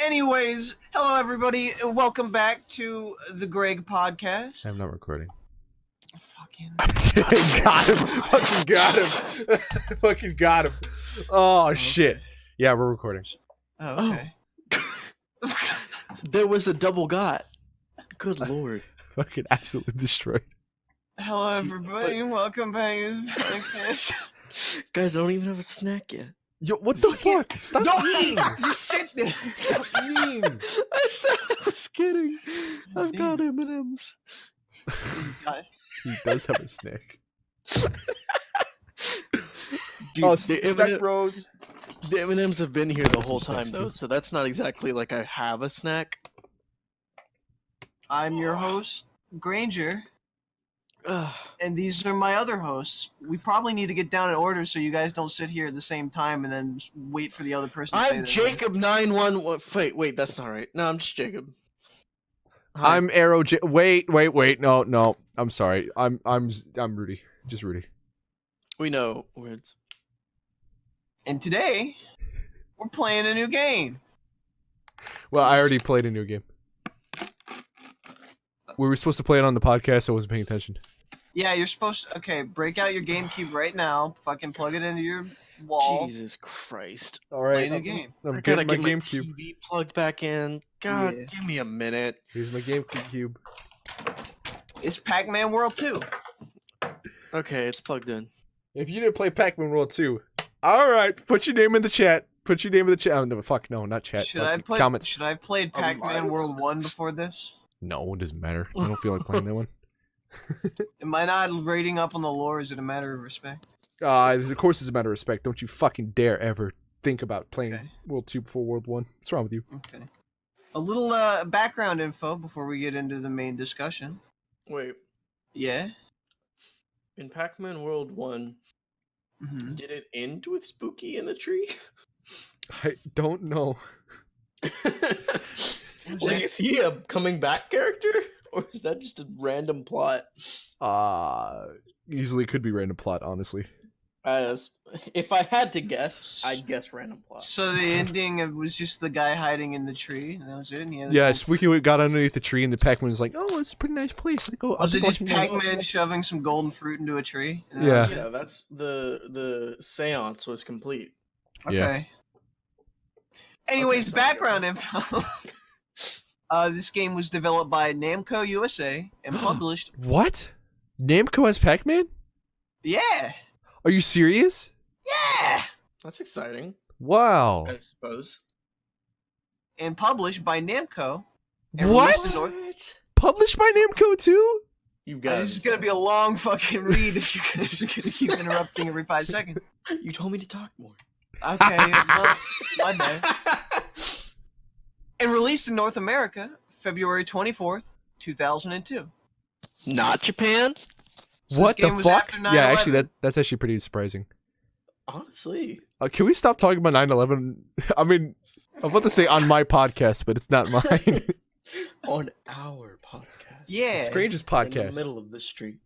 Anyways, hello everybody, and welcome back to the G.R.E.G podcast. I'm not recording. Fucking got him. Fucking got him. Fucking got him. Oh, shit. Yeah, we're recording. Oh, okay. There was a double got. Good lord. Fucking absolutely destroyed. Hello everybody, and welcome back to the podcast. Guys, I don't even have a snack yet. Yo, what the fuck? Stop eating. Just sit there. Stop eating. I was kidding. I've got M&M's. He does have a snack. Dude, Oh, the snack bros. The M&M's have been here the whole Some time, snacks, though, too. so that's not exactly like I have a snack. I'm your host, Granger, Ugh. and these are my other hosts. We probably need to get down in order so you guys don't sit here at the same time and then wait for the other person to say I'm their name. Jacob911. Wait, that's not right. No, I'm just Jacob. Hi. I'm Arrow J. Wait. No. I'm sorry. I'm Rudy. Just Rudy. We know words. And today, we're playing a new game. Well, I already played a new game. We were supposed to play it on the podcast, so I wasn't paying attention. Yeah, you're supposed to... Okay, break out your GameCube right now. Fucking plug it into your wall. Jesus Christ. All Play right. a new game. I'm I gotta getting my get GameCube. TV plugged back in. God, Yeah. give me a minute. Here's my GameCube. It's Pac-Man World 2. Okay, it's plugged in. If you didn't play Pac-Man World 2, all right, put your name in the chat. Put your name in the chat. Oh, no, fuck, no, not chat. Should I Fucking comments. Should I have played Oh, Pac-Man my. World 1 before this? No, it doesn't matter. I don't feel like playing that one. Am I not rating up on the lore? Is it a matter of respect? Of course, it's a matter of respect. Don't you fucking dare ever think about playing Okay. World 2 before World 1. What's wrong with you? Okay. A little background info before we get into the main discussion. Wait, Yeah? in Pac-Man World 1, Mm-hmm. did it end with Spooky in the tree? I don't know. Like, is he a coming back character? Or is that just a random plot? Easily could be random plot, honestly. If I had to guess, I'd guess random plot. So the ending it was just the guy hiding in the tree, and that was it? And he had Yeah, Squeaky got underneath the tree, and the Pac-Man was like, "Oh, it's a pretty nice place." Like, Was it just watching Pac-Man shoving some golden fruit into a tree? And that Yeah. was it? Yeah, that's the seance was complete. Okay. Yeah. Anyways, Okay, background info. This game was developed by Namco USA and published. What? Namco has Pac-Man? Yeah, Are you serious? yeah, That's exciting, Wow. I suppose. and published by Namco. And What? released in North- Published by Namco too? You've got. This is gonna be a long fucking read if you guys are gonna keep interrupting every 5 seconds. You told me to talk more. Okay, well, my bad. And released in North America, February 24th, 2002. Not Japan. So What this game the was fuck? after Yeah, actually, 9/11. that's actually pretty surprising. Honestly. Can we stop talking about 9/11? I mean, I'm about to say on my podcast, but it's not mine. On our podcast. Yeah. Strangest In the podcast. middle of the street.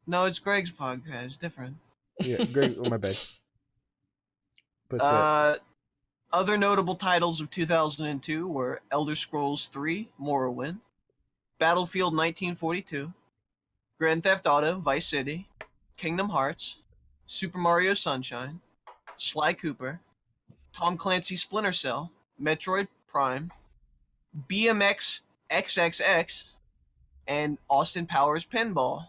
No, it's Greg's podcast. It's different. Yeah, great. Oh, my bad. But Other notable titles of 2002 were Elder Scrolls 3: Morrowind, Battlefield 1942, Grand Theft Auto: Vice City, Kingdom Hearts, Super Mario Sunshine, Sly Cooper, Tom Clancy's Splinter Cell, Metroid Prime, BMX XXX, and Austin Powers Pinball.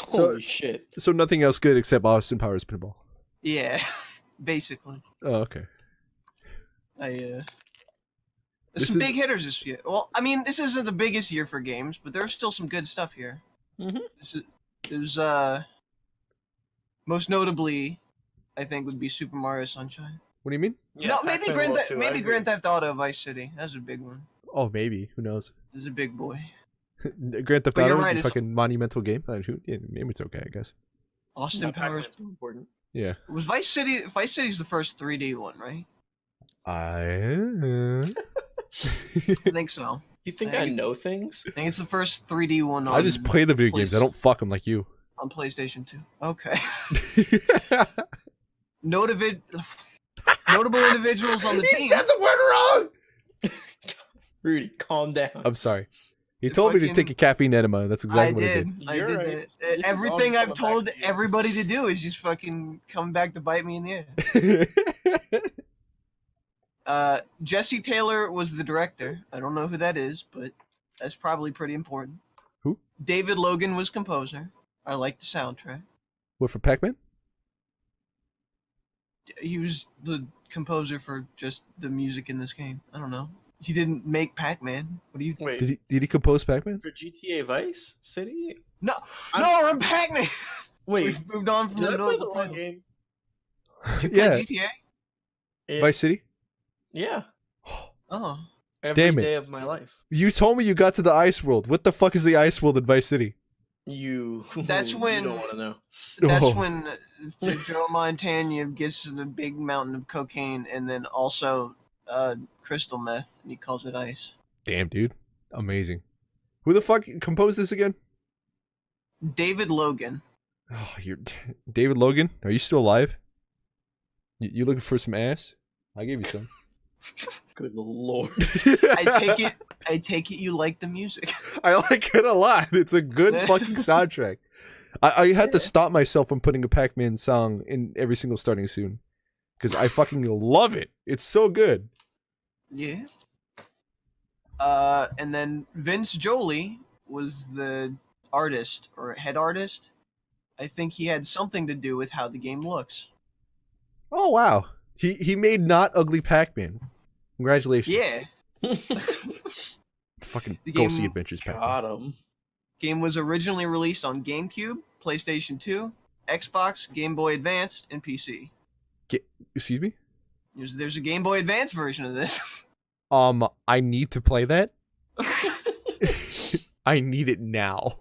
So- Holy shit. so nothing else good except Austin Powers Pinball. Yeah, basically. Oh, okay. There's This some is- big hitters this year. Well, I mean, this isn't the biggest year for games, but there's still some good stuff here. Mhm. There's most notably, I think, would be Super Mario Sunshine. What do you mean? Yeah, No, maybe Pac-Man Grand World 2, I maybe agree. Grand Theft Auto Vice City. That's a big one. Oh, maybe. Who knows? This is a big boy. Grand Theft But you're Auto right, is a it's- fucking monumental game. Yeah, maybe it's okay, I guess. Austin Yeah, Powers. Pac-Man's important. Yeah. Was Vice City? Vice City's the first 3D one, right? I I think so. You think Thank I you. know things? I think it's the first 3D one on, just play the video games. I don't fuck them like you. on PlayStation 2. Okay. Notable individuals on the team. the word wrong. Rudy, calm down. I'm sorry. He told me to take a caffeine enema. That's exactly what I did. I You're did right. that. This is Everything all I've coming told back to you. everybody to do is just fucking come back to bite me in the ass. Jesse Taylor was the director. I don't know who that is, but that's probably pretty important. Who? David Logan was composer. I like the soundtrack. What, for Pac-Man? He was the composer for just the music in this game. I don't know. He didn't make Pac-Man. What do you? Wait, Did he compose Pac-Man? for GTA Vice City? No, I'm- no, I'm Pac-Man. Wait, We've moved on from did the I play the notable wrong titles. game? Did you play Yeah. GTA? Vice City? Yeah. Oh, Every Damn it. day of my life. You told me you got to the ice world. What the fuck is the ice world in Vice City? You. That's when- You don't want to know. that's Oh. when Joe Montana gets the big mountain of cocaine and then also crystal meth, and he calls it ice. Damn, dude. Amazing. Who the fuck composed this again? David Logan. Oh, you're David Logan. Are you still alive? You looking for some ass? I gave you some. Good lord. I take it you like the music. I like it a lot. It's a good fucking soundtrack. I had to stop myself from putting a Pac-Man song in every single starting soon, because I fucking love it. It's so good. Yeah. And then Vince Jolie was the artist or head artist. I think he had something to do with how the game looks. Oh wow. He made Not Ugly Pac-Man. Congratulations. Yeah. Fucking The go see game- Adventures Pac-Man. Got him. Game was originally released on GameCube, PlayStation 2, Xbox, Game Boy Advance, and PC. Excuse me? There's a Game Boy Advance version of this. I need to play that. I need it now.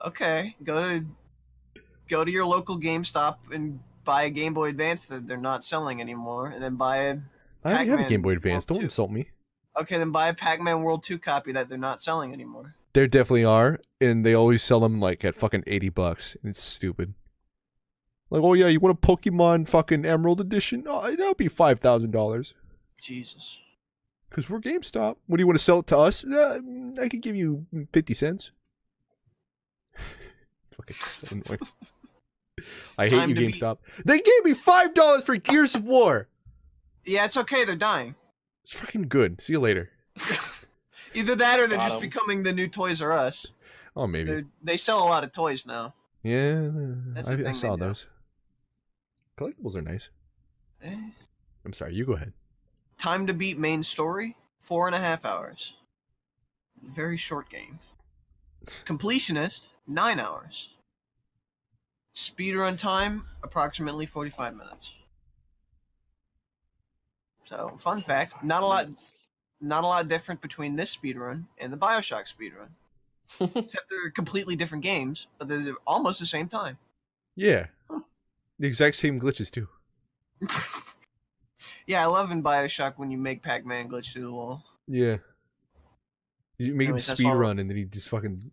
Okay, go to your local GameStop and buy a Game Boy Advance that they're not selling anymore, and then buy a I already have a Pac-Man Game Boy Advance. World Don't 2. insult me. Okay, then buy a Pac-Man World 2 copy that they're not selling anymore. There definitely are, and they always sell them like at fucking $80. And it's stupid. Like, oh yeah, you want a Pokemon fucking Emerald Edition? Oh, that'll be $5,000. Jesus. Because we're GameStop. What do you want to sell it to us? I could give you 50 cents. Fucking so annoying. I hate Time you, to be- GameStop. They gave me $5 for Gears of War. Yeah, it's okay, they're dying. It's fucking good. See you later. Either that or they're Got just 'em. becoming the new Toys R Us. Oh, maybe. They sell a lot of toys now. Yeah, That's the I thing saw they do. those. Collectibles are nice. Eh. I'm sorry, you go ahead. Time to beat main story, 4.5 hours. Very short game. Completionist, 9 hours. Speedrun time, approximately 45 minutes. So, fun fact, not a lot different between this speedrun and the BioShock speedrun. Except they're completely different games, but they're almost the same time. Yeah. The exact same glitches, too. Yeah, I love in BioShock when you make Pac-Man glitch through the wall. Yeah. You make him Anyways, that's speed all- run and then he just fucking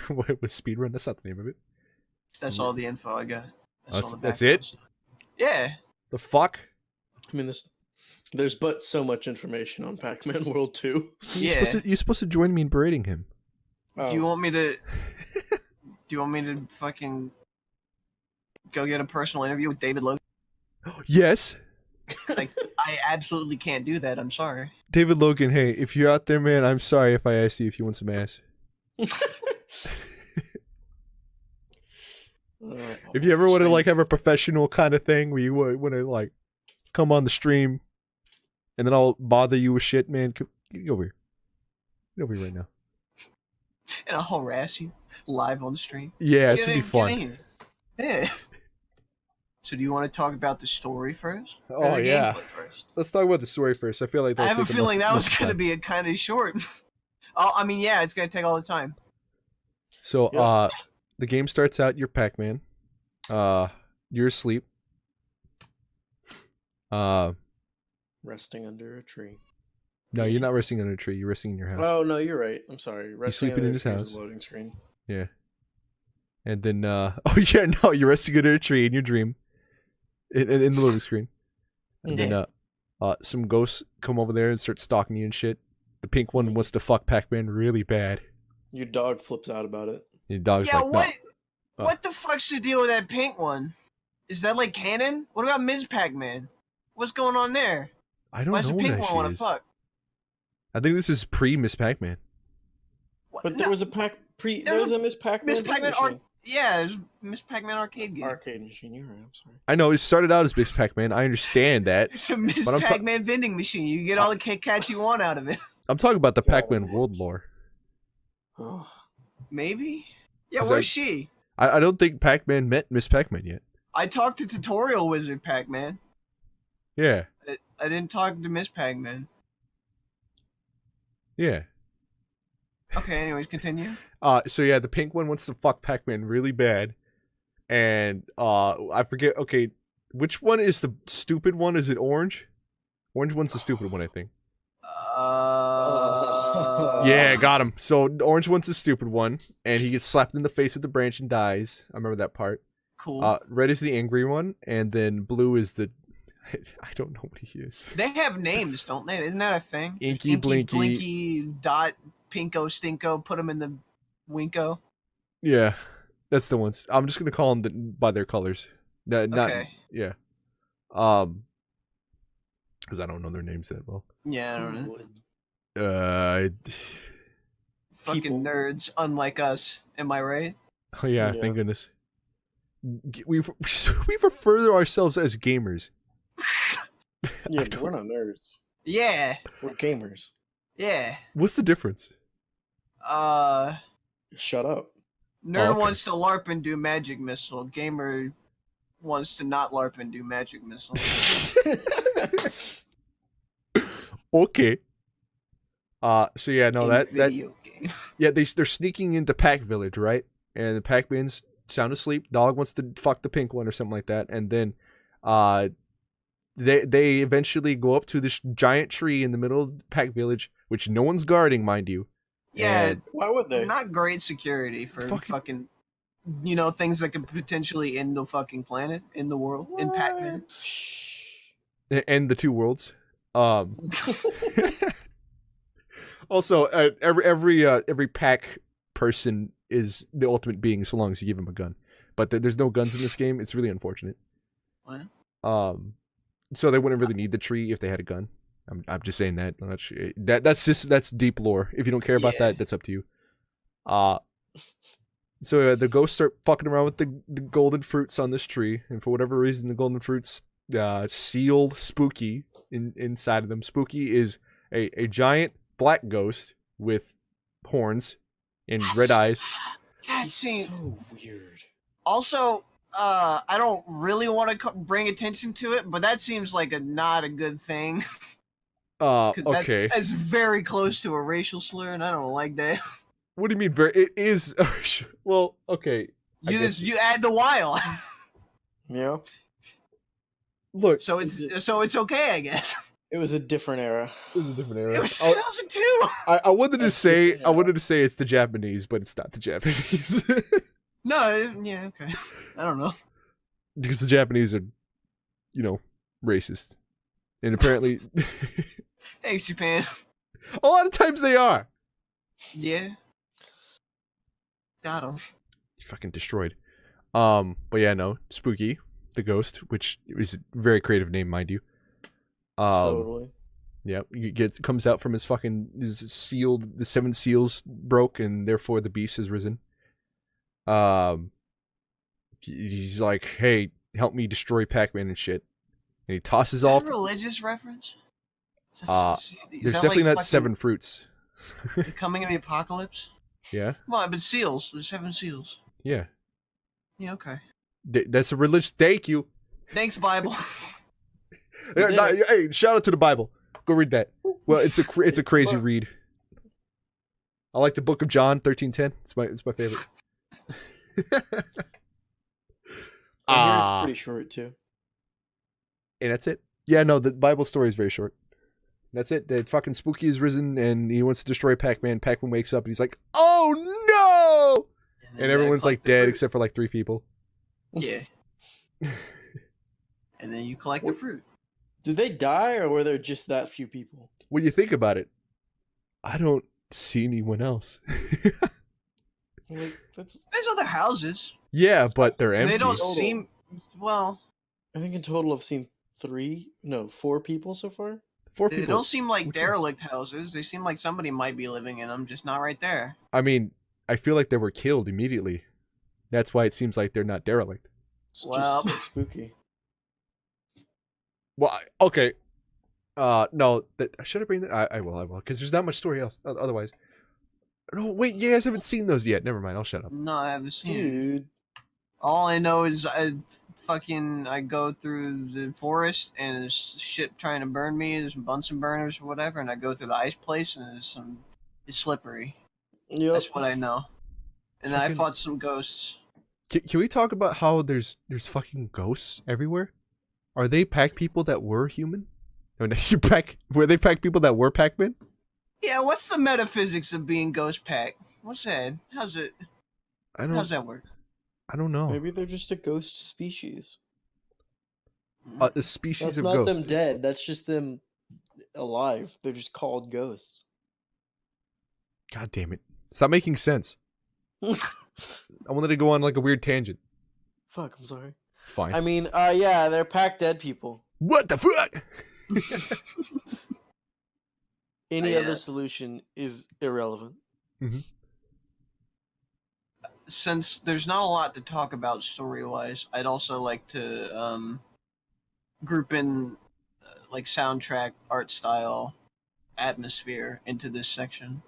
what was speed run? That's not the name of it. That's all the info I got. That's- all the that's background it? stuff. Yeah. The fuck? I mean, there's but so much information on Pac-Man World 2. Yeah. You're supposed to join me in berating him. Do you want me to? Do you want me to fucking go get a personal interview with David Logan? Yes. Like, I absolutely can't do that. I'm sorry. David Logan, hey, if you're out there, man, I'm sorry if I asked you if you want some ass. If you ever want to like have a professional kind of thing where you want to like come on the stream and then I'll bother you with shit, man, get over here. Get over here right now. And I'll harass you live on the stream. Yeah, it's Get gonna be in, fun. get in. Yeah. So do you want to talk about the story first? Or Oh, the yeah. gameplay first? Let's talk about the story first. I feel like I that'll have a take the feeling that was most going to time. be a kind of short. Oh, I mean, yeah, it's going to take all the time. So, Yeah. the game starts out. You're Pac-Man. You're asleep. Resting under a tree. No, you're not resting under a tree. You're resting in your house. Oh no, you're right. I'm sorry. Resting sleeping under in a his tree is house. the loading screen. Yeah. And then, oh yeah, no, you're resting under a tree in your dream, in the loading screen. And then, some ghosts come over there and start stalking you and shit. The pink one wants to fuck Pac-Man really bad. Your dog flips out about it. Your dog's Yeah, like, no. what the fuck's the deal with that pink one? Is that like canon? What about Ms. Pac-Man? What's going on there? I don't Why know does the what pink that one shit want to is. fuck? I think this is pre-Miss Pac-Man. What? But there No, was a there was a Miss Pac-Man. Miss Pac-Man machine. Yeah, there's Miss Pac-Man arcade game. Arcade machine. You're right. I'm sorry. I know it started out as Miss Pac-Man. I understand that. It's a Miss But I'm Pac-Man vending machine. You get all the Kit Kats you want out of it. I'm talking about the Yeah. Pac-Man world lore. Oh. Maybe. Yeah, Is where's that- she? I don't think Pac-Man met Miss Pac-Man yet. I talked to Tutorial Wizard Pac-Man. Yeah. I didn't talk to Miss Pac-Man. Yeah. Okay, anyways, continue. So yeah, the pink one wants to fuck Pac-Man really bad. And I forget, okay, which one is the stupid one? Is it orange? Orange one's the stupid one, I think. Yeah, got him. So the orange one's the stupid one, and he gets slapped in the face with the branch and dies. I remember that part. Cool. Red is the angry one, and then blue is the I don't know what he is. They have names, don't they? Isn't that a thing? Inky, Blinky. Blinky, Dot, Pinko, Stinko, put them in the Winko. Yeah, that's the ones. I'm just gonna call them by their colors. Not Okay. yeah. Because I don't know their names that well. Yeah, I don't know. Fucking People. nerds, unlike us. Am I right? Oh yeah, Yeah. thank goodness. We refer to ourselves as gamers. Yeah, but we're not nerds. Yeah, We're gamers. yeah. What's the difference? Shut up. Nerd okay. wants to LARP and do magic missile. Gamer wants to not LARP and do magic missile. Okay. So yeah, no, In that video game. yeah, they're sneaking into Pac Village, right? And the Pac-Man's sound asleep. Dog wants to fuck the pink one or something like that, and then, they eventually go up to this giant tree in the middle of Pac Village, which no one's guarding, mind you. Yeah, And- Why would they? not great security for Fucking- fucking, you know, things that could potentially end the fucking planet, in the world, in Pac-Man. and the two worlds. Also, every Pac person is the ultimate being, so long as you give him a gun. But there's no guns in this game. It's really unfortunate. What? So they wouldn't really need the tree if they had a gun. I'm just saying that. I'm not sure. That's deep lore. If you don't care about Yeah. that, that's up to you. So the ghosts start fucking around with the golden fruits on this tree, and for whatever reason, the golden fruits seal Spooky inside of them. Spooky is a giant black ghost with horns and red eyes. That seems. So weird. Also, I don't really want to bring attention to it, but that seems like not a good thing. 'Cause Okay. That's very close to a racial slur, and I don't like that. What do you mean? It is. Well, okay. I guess- You add the while, Yeah. Look, so it's okay, I guess. It was a different era. this is a different era. It was Oh, 2002. I wanted to That's say different I era. wanted to say it's the Japanese, but it's not the Japanese No, yeah, okay. I don't know. because the Japanese are, racist, and apparently Thanks, Japan. a lot of times they are. Yeah. Got him. Fucking destroyed. But yeah, no, Spooky, the ghost, which is a very creative name, mind you. Totally. Yeah, comes out from his sealed. The 7 seals broke, and therefore the beast has risen. He's like, "Hey, help me destroy Pac-Man and shit," and he tosses Is that all. a religious reference? Is There's that definitely like not 7 fruits. The coming of the apocalypse? Yeah, Come on, but seals. There's 7 seals. yeah. Yeah, okay. That's a religious. Thank you. Thanks, Bible. Hey, shout out to the Bible. Go read that. Well, it's a crazy Look. read. I like the Book of John 13:10. It's my favorite. I hear it's pretty short too. And that's it. Yeah, no, the Bible story is very short. That's it. The fucking Spooky is risen and he wants to destroy Pac-Man. Pac-Man wakes up and he's like, "Oh no!" And everyone's like dead except for like 3 people. Yeah. And then you collect the fruit. Did they die or were there just that few people? When you think about it, I don't see anyone else. Like, that's. There's other houses. Yeah, but they're empty. They don't Total. seem well. I think in total I've seen 4 people so far. 4 They people. don't seem like Which ones? derelict houses. They seem like somebody might be living in them, just not right there. I mean, I feel like they were killed immediately. That's why it seems like they're not derelict. It's Well- just so spooky. Well, okay. No, should I bring that? I will, because there's not much story else. Otherwise, no. Wait, you guys haven't seen those yet. Never mind. I'll shut up. No, I haven't seen it. Dude. All I know is I go through the forest and there's shit trying to burn me. There's Bunsen burners or whatever, and I go through the ice place and it's slippery. Yep. That's what I know. And then I Fucking- fought some ghosts. Can we talk about how there's fucking ghosts everywhere? Are they pack people that were human? No, were they pack people that were Pac-Man? Yeah, what's the metaphysics of being ghost pack? What's that? How's that work? I don't know. Maybe they're just a ghost species. The species That's of not ghost. them dead. That's just them alive. They're just called ghosts. God damn it! Stop making sense. I wanted to go on like a weird tangent. Fuck, I'm sorry. It's fine. I mean, yeah, they're pack dead people. What the fuck? Any Yeah. other solution is irrelevant. Since there's not a lot to talk about story-wise, I'd also like to group in like soundtrack, art style, atmosphere into this section.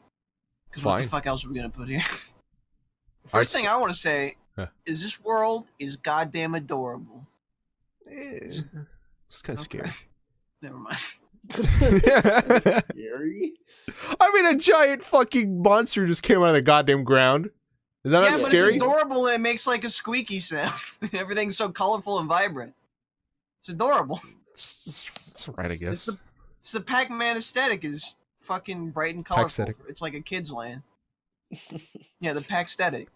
Because what the Fine. fuck else are we gonna put here? Art First thing I want to say Huh. is this world is goddamn adorable. It's kind of Okay. Never mind. Scary? I mean, a giant fucking monster just came out of the goddamn ground. Is that Yeah, not but scary? it's adorable and it makes like a squeaky sound. Everything's so colorful and vibrant. It's adorable. It's alright, I guess. It's the Pac-Man aesthetic is fucking bright and colorful. Pac-static. It's like a kid's land. Yeah, the Pac-static.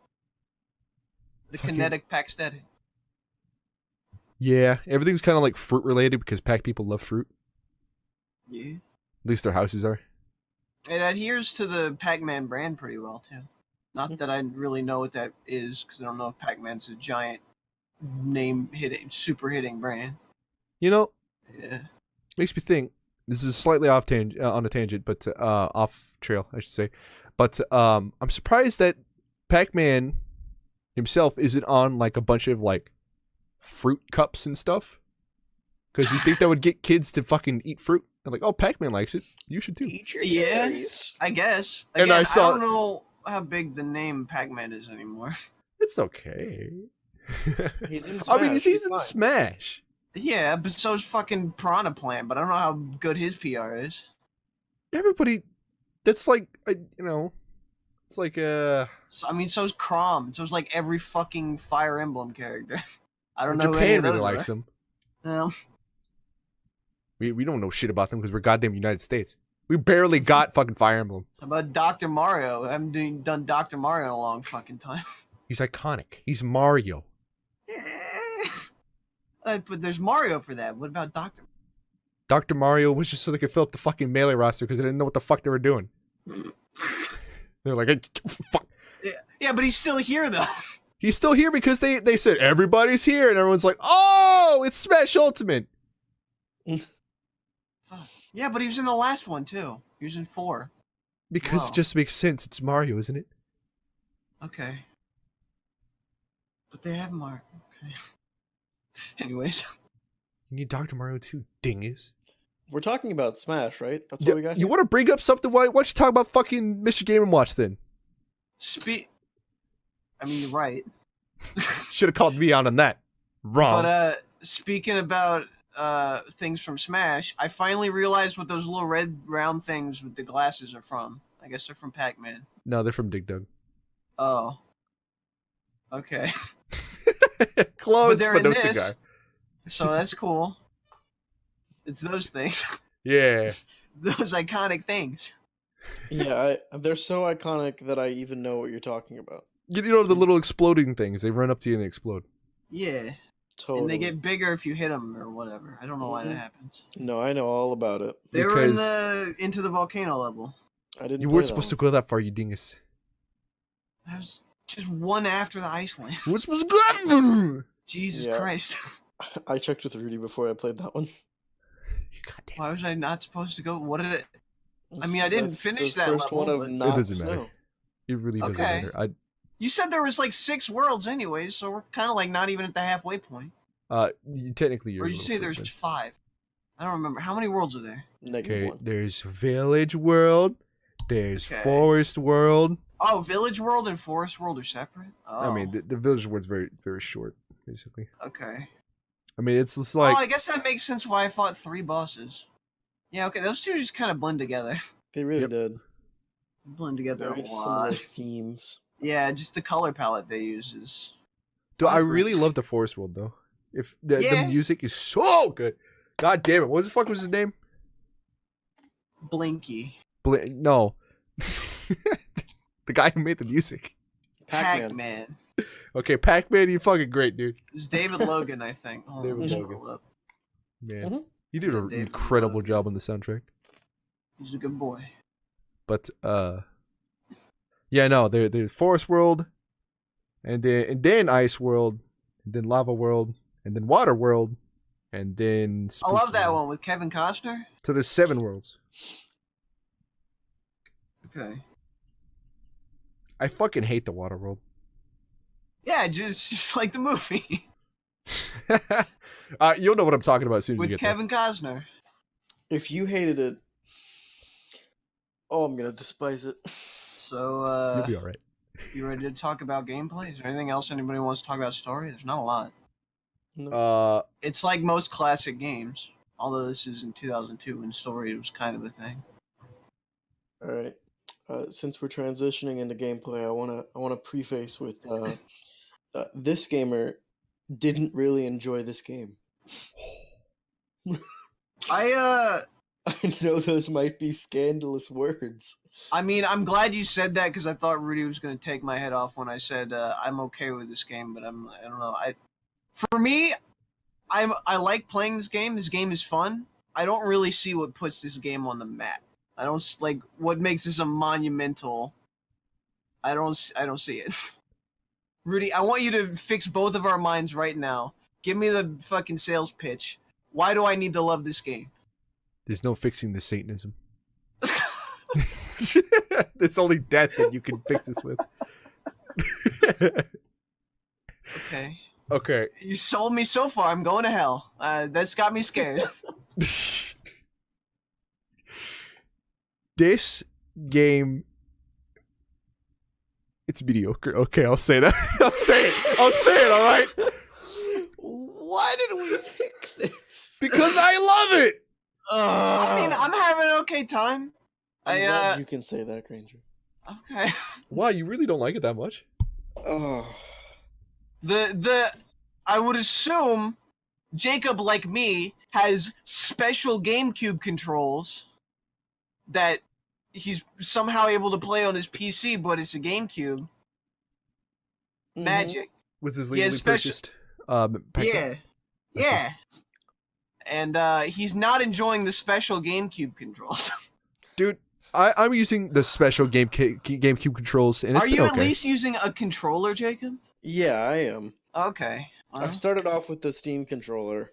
The Fucking- kinetic Pac-static. Yeah, everything's kind of like fruit related because pack people love fruit. Yeah. At least their houses are. It adheres to the Pac-Man brand pretty well too. Not that I really know what that is because I don't know if Pac-Man's a giant super hitting brand. You know, Yeah. makes me think. This is slightly off on a tangent, but off trail, I should say. But I'm surprised that Pac-Man himself isn't on like a bunch of like fruit cups and stuff. Because you think that would get kids to fucking eat fruit? And like, oh, Pac-Man likes it. You should too. Eat your Yeah. cherries. I guess. And Again, I saw- don't know how big the name Pac-Man is anymore. It's okay. He's in I mean, Smash, he's in fine. Smash. Yeah, but so's fucking Piranha Plant, but I don't know how good his PR is. Everybody, that's like, you know, it's like So, I mean, so's Crom. So's like every fucking Fire Emblem character. I don't know who any Japan of really those likes are. them. No. We don't know shit about them because we're goddamn United States. We barely got fucking Fire Emblem. How about Dr. Mario? I haven't done Dr. Mario in a long fucking time. He's iconic. He's Mario. But there's Mario for that. What about Dr. Dr. Mario was just so they could fill up the fucking melee roster because they didn't know what the fuck they were doing. They're like, fuck. Yeah, but he's still here though. He's still here because they said everybody's here and everyone's like, oh, it's Smash Ultimate. Fuck. Yeah, but he was in the last one too. He was in 4. Because Wow. it just makes sense. It's Mario, isn't it? Okay. But they have Mario. Okay. Anyways. You need Dr. Mario too, dingus. We're talking about Smash, right? That's what we got. You want to bring up something? Why don't you talk about fucking Mr. Game & Watch then? I mean, you're right. Should have called me out on that. Wrong. But speaking about things from Smash, I finally realized what those little red round things with the glasses are from. I guess they're from Pac-Man. No, they're from Dig Dug. Oh. Okay. Close, they're but in no this. cigar. So that's cool. It's those things. Yeah. Those iconic things. Yeah, they're so iconic that I even know what you're talking about. You know the little exploding things. They run up to you and they explode. Yeah. Totally. And they get bigger if you hit them or whatever. I don't know why that Mhm. happens. No, I know all about it. They were in Because- the Into the Volcano level. I didn't. You play weren't that supposed to one. go that far, you dingus. I was just one after the Iceland. You weren't supposed to go that Jesus Yeah. Christ. I checked with Rudy before I played that one. You goddamn. Why was I not supposed to go? What did it? I mean, I didn't That's finish the that first level, one of but- not It doesn't snow. matter. It really doesn't Okay. matter. You said there was like 6 worlds anyways, so we're kind of like not even at the halfway point. Technically, you're. Or a did you little say there's further. 5? I don't remember. How many worlds are there? Negative Okay, 1. there's Village World. There's Okay. Forest World. Oh, Village World and Forest World are separate? Oh, I mean, the Village World's very, very short, basically. okay. I mean, it's just like Oh, I guess that makes sense why I fought 3 bosses. Yeah, okay, those two just kind of blend together. They really Yep. did. Blend together Very a similar lot. themes. Yeah, just the color palette they use is... Dude, I vibrant. really love the Forest World though. If the Yeah. music is so good. God damn it! What the fuck was his name? Blinky. No, the guy who made the music. Pac-Man. Pac-Man. Okay, Pac-Man, you fucking great, dude. It's David Logan, I think. Oh, David let me Logan. scroll up. Man, Mhm. you did an David incredible Logan. job on the soundtrack. He's a good boy. But yeah, no, there's Forest World, and then Ice World, and then Lava World, and then Water World, and then I love Spooky that World. one with Kevin Costner. So there's 7 worlds. Okay. I fucking hate the Water World. Yeah, just like the movie You'll know what I'm talking about as soon as you with get Kevin Costner. If you hated it, oh, I'm gonna despise it. So, there. You'll be all right. you ready to talk about gameplay? Is there anything else anybody wants to talk about story? There's not a lot. No. It's like most classic games, although this is in 2002 and story was kind of a thing. All right. Since we're transitioning into gameplay, I wanna preface with this gamer didn't really enjoy this game. I know those might be scandalous words. I mean, I'm glad you said that because I thought Rudy was going to take my head off when I said I'm okay with this game, but I don't know. For me, I like playing this game. This game is fun. I don't really see what puts this game on the map. I don't like what makes this a monumental. I don't see it. Rudy, I want you to fix both of our minds right now. Give me the fucking sales pitch. Why do I need to love this game? There's no fixing the Satanism. It's only death that you can fix this with. Okay. Okay. You sold me so far. I'm going to hell. That's got me scared. This game, it's mediocre. Okay, I'll say that. I'll say it, all right? Why did we pick this? Because I love it. I mean, I'm having an okay time. I'm glad you can say that, Granger. Okay. Wow, you really don't like it that much? Oh. I would assume Jacob, like me, has special GameCube controls that he's somehow able to play on his PC, but it's a GameCube. Magic. With his Yeah, legally special- purchased Pac-Man? Yeah. And he's not enjoying the special GameCube controls. Dude, I'm using the special GameCube controls, and it's Are been you okay. at least using a controller, Jacob? Yeah, I am. Okay. I Well, started off with the Steam controller.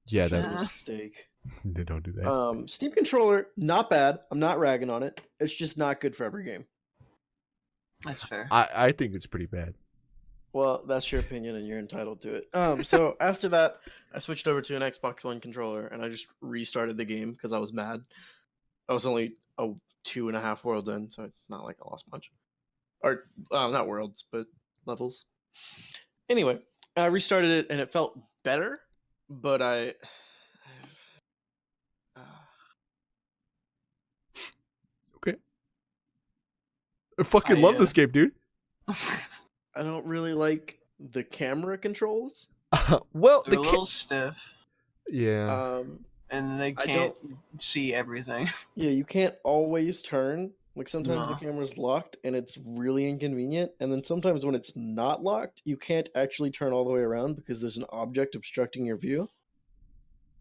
Yeah, Which is that a Uh, mistake. they don't do that. Steam controller, not bad. I'm not ragging on it. It's just not good for every game. that's fair. I think it's pretty bad. Well, that's your opinion and you're entitled to it. So after that, I switched over to an Xbox One controller and I just restarted the game because I was mad. I was only 2.5 worlds in, so it's not like I lost much. Or not worlds, but levels. Anyway, I restarted it and it felt better, but I I fucking love this game, dude. don't really like the camera controls. Well, They're a little stiff, yeah. and they I can't see everything. Yeah, you can't always turn. Like sometimes the No. camera's locked and it's really inconvenient, and then sometimes when it's not locked, you can't actually turn all the way around because there's an object obstructing your view,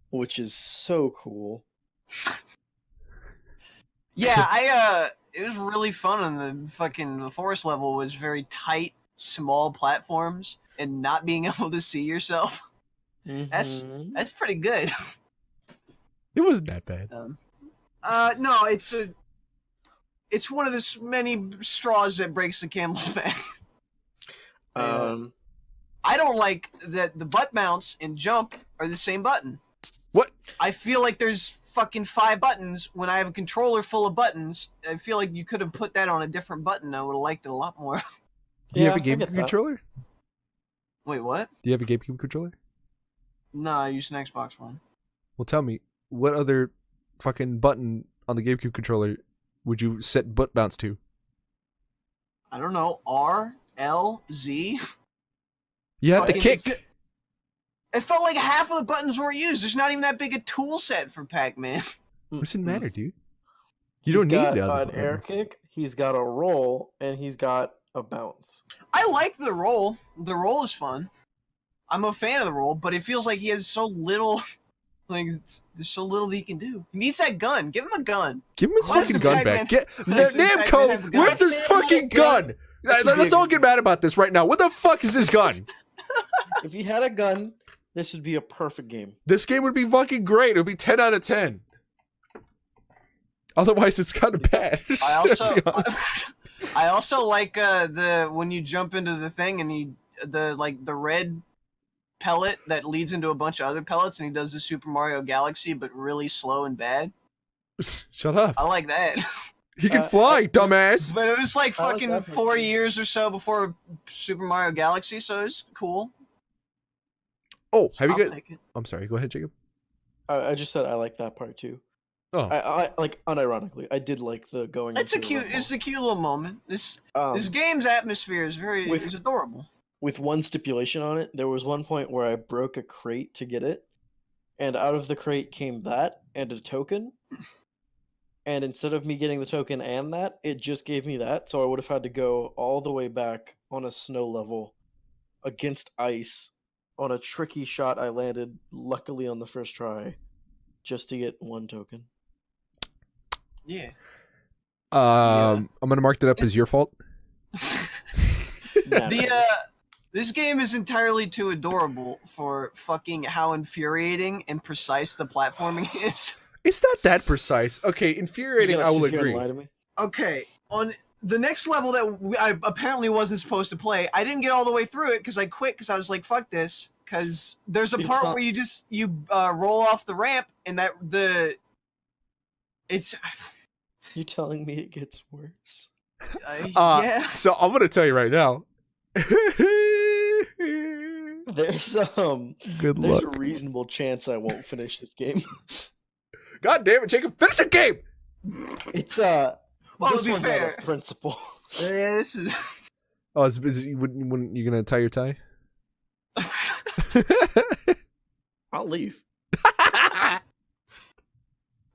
which is so cool. Yeah, it was really fun, and the forest level was very tight, small platforms, and not being able to see yourself. That's pretty good. It wasn't that bad. No, it's one of the many straws that breaks the camel's back. I don't like that the butt mounts and jump are the same button. What? I feel like there's fucking 5 buttons when I have a controller full of buttons. I feel like you could have put that on a different button. I would have liked it a lot more. Do you have a GameCube controller? Wait, what? Do you have a GameCube controller? No, I use an Xbox One. Well, tell me, what other fucking button on the GameCube controller would you set butt mounts to? I don't know. R, L, Z? You have to kick. It felt like half of the buttons weren't used. There's not even that big a tool set for Pac-Man. What does it matter, dude? You don't need the other an air kick, he's got a roll, and he's got a bounce. I like the roll. The roll is fun. I'm a fan of the roll, but it feels like he has so little. Like, there's so little he can do. He needs that gun. Give him a gun. Give him his fucking gun back. Namco, where's his fucking gun? Let's all get mad about this right now. What the fuck is this gun? If he had a gun, this would be a perfect game. This game would be fucking great. It would be 10 out of 10. Otherwise, it's kind of bad. I also like the when you jump into the thing and the red pellet that leads into a bunch of other pellets, and he does the Super Mario Galaxy, but really slow and bad. Shut up. I like that. He can fly, dumbass. But it was like fucking 4 years or so before Super Mario Galaxy, so it's cool. Oh, have you got? I'm sorry. Go ahead, Jacob. I just said I like that part too. Oh, I like unironically, I did like the going. It's a cute little moment. This game's atmosphere is is adorable. With one stipulation on it, there was one point where I broke a crate to get it, and out of the crate came that and a token. And instead of me getting the token and that, it just gave me that, so I would have had to go all the way back on a snow level against ice on a tricky shot I landed, luckily on the first try, just to get one token. Yeah. I'm gonna mark that up as your fault. This game is entirely too adorable for fucking how infuriating and precise the platforming is. It's not that precise. Okay, infuriating, I will agree. Okay, on the next level that I apparently wasn't supposed to play, I didn't get all the way through it because I quit because I was like, fuck this. Because there's a part where you roll off the ramp and it's... You telling me it gets worse? Yeah. So I'm gonna tell you right now. There's a reasonable chance I won't finish this game. God damn it, Jacob! Finish the game. It's well, to be fair, principle. Yeah, this is. Oh, when you gonna tie your tie? I'll leave.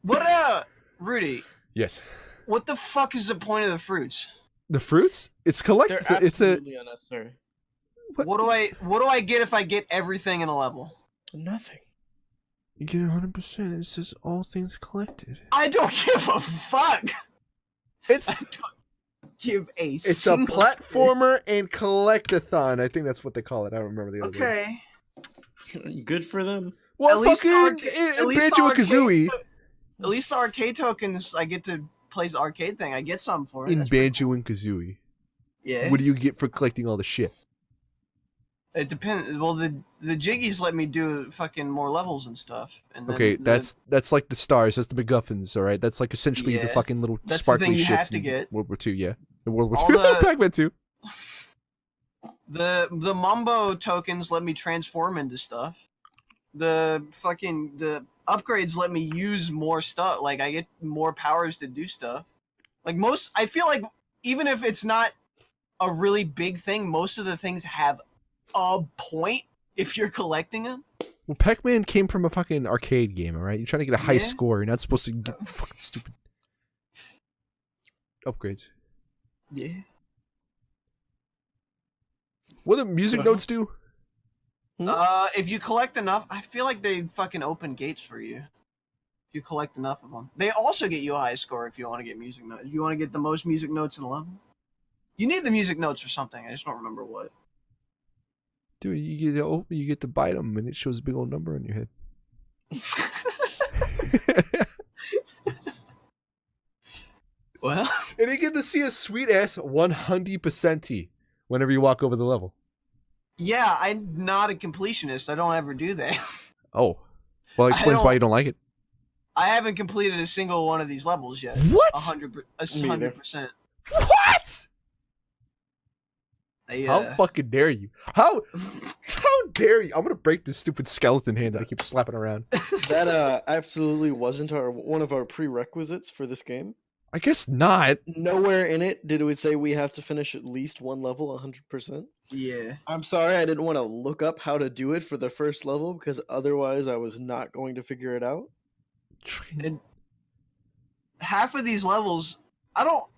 What Rudy? Yes. What the fuck is the point of the fruits? The fruits? It's collect. They're It's absolutely unnecessary. What do I get if I get everything in a level? Nothing. You get 100%. It says all things collected. I don't give a fuck. I don't give a. It's a platformer and collectathon. I think that's what they call it. I don't remember the other. Okay. Good for them. Well, fucking Banjo-Kazooie. At least the arcade tokens, I get to play the arcade thing. I get some for it. In Banjo and Kazooie. Yeah. What do you get for collecting all the shit? It depends. Well, the Jiggies let me do fucking more levels and stuff. And okay, that's like the stars. That's the MacGuffins, all right? That's like essentially the fucking little sparkly shits have to get. World War II, yeah. In World War II, Pac-Man 2. The Mambo tokens let me transform into stuff. The upgrades let me use more stuff. Like, I get more powers to do stuff. Like, I feel like even if it's not a really big thing, most of the things have a point if you're collecting them. Well, Pac-Man came from a fucking arcade game, alright? You're trying to get a high score. You're not supposed to get fucking stupid upgrades. Yeah. What do music notes do? If you collect enough, I feel like they fucking open gates for you. If You collect enough of them. They also get you a high score if you want to get music notes. If you want to get the most music notes in a level. You need the music notes for something. I just don't remember what. Dude, you get to bite them, and it shows a big old number on your head. Well, and you get to see a sweet ass 100% whenever you walk over the level. Yeah, I'm not a completionist. I don't ever do that. Oh, well, it explains why you don't like it. I haven't completed a single one of these levels yet. What? 100%. What? How fucking dare you? How dare you? I'm gonna break this stupid skeleton hand that I keep slapping around. That absolutely wasn't one of our prerequisites for this game. I guess not. Nowhere in it did we say we have to finish at least one level 100%. Yeah. I'm sorry, I didn't want to look up how to do it for the first level because otherwise I was not going to figure it out. And half of these levels, I don't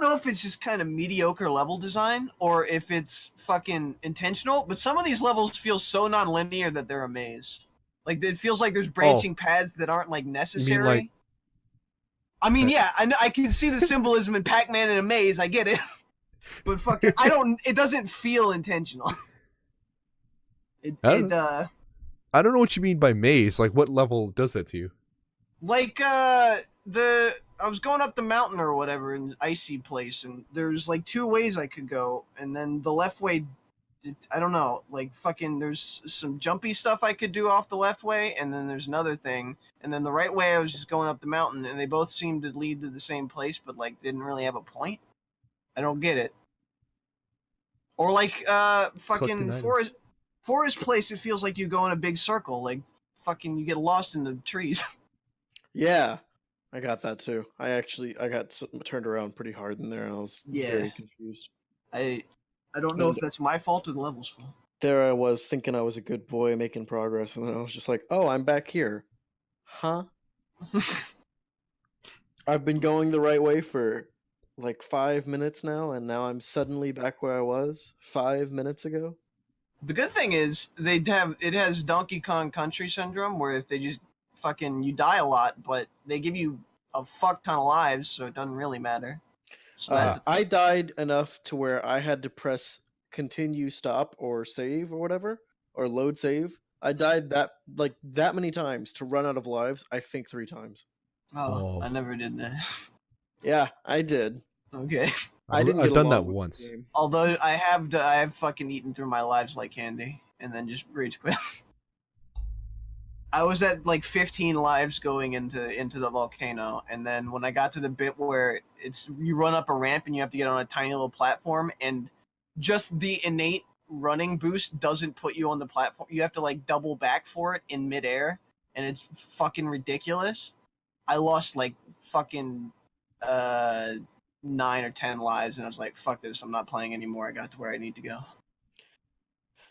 know if it's just kind of mediocre level design or if it's fucking intentional, but some of these levels feel so non-linear that they're a maze. Like, it feels like there's branching paths that aren't, like, necessary. You mean, like... I mean, yeah, I can see the symbolism in Pac-Man in a maze, I get it. But fucking, it doesn't feel intentional. I don't know what you mean by maze. Like, what level does that to you? Like, I was going up the mountain or whatever in an icy place, and there's like two ways I could go, and then the left way, I don't know, like fucking there's some jumpy stuff I could do off the left way, and then there's another thing, and then the right way I was just going up the mountain, and they both seemed to lead to the same place, but like didn't really have a point. I don't get it. Or like fucking forest place, it feels like you go in a big circle, like fucking you get lost in the trees. Yeah, I got that too. I got turned around pretty hard in there, and I was very confused. I don't know if that's my fault or the level's fault. There I was thinking I was a good boy making progress, and then I was just like, oh, I'm back here. Huh? I've been going the right way for like 5 minutes now, and now I'm suddenly back where I was 5 minutes ago. The good thing is it has Donkey Kong Country syndrome, where if they just fucking you die a lot, but they give you a fuck ton of lives, so it doesn't really matter. So I died enough to where I had to press continue, stop, or save, or whatever, or load save. I died that many times to run out of lives. I think 3 times. Oh, I never did that. Yeah, I did. Okay. I've done that once. Although I have fucking eaten through my lives like candy and then just rage quit. I was at like 15 lives going into the volcano, and then when I got to the bit where you run up a ramp and you have to get on a tiny little platform, and just the innate running boost doesn't put you on the platform. You have to like double back for it in midair, and it's fucking ridiculous. I lost like fucking 9 or 10 lives, and I was like, fuck this, I'm not playing anymore. I got to where I need to go.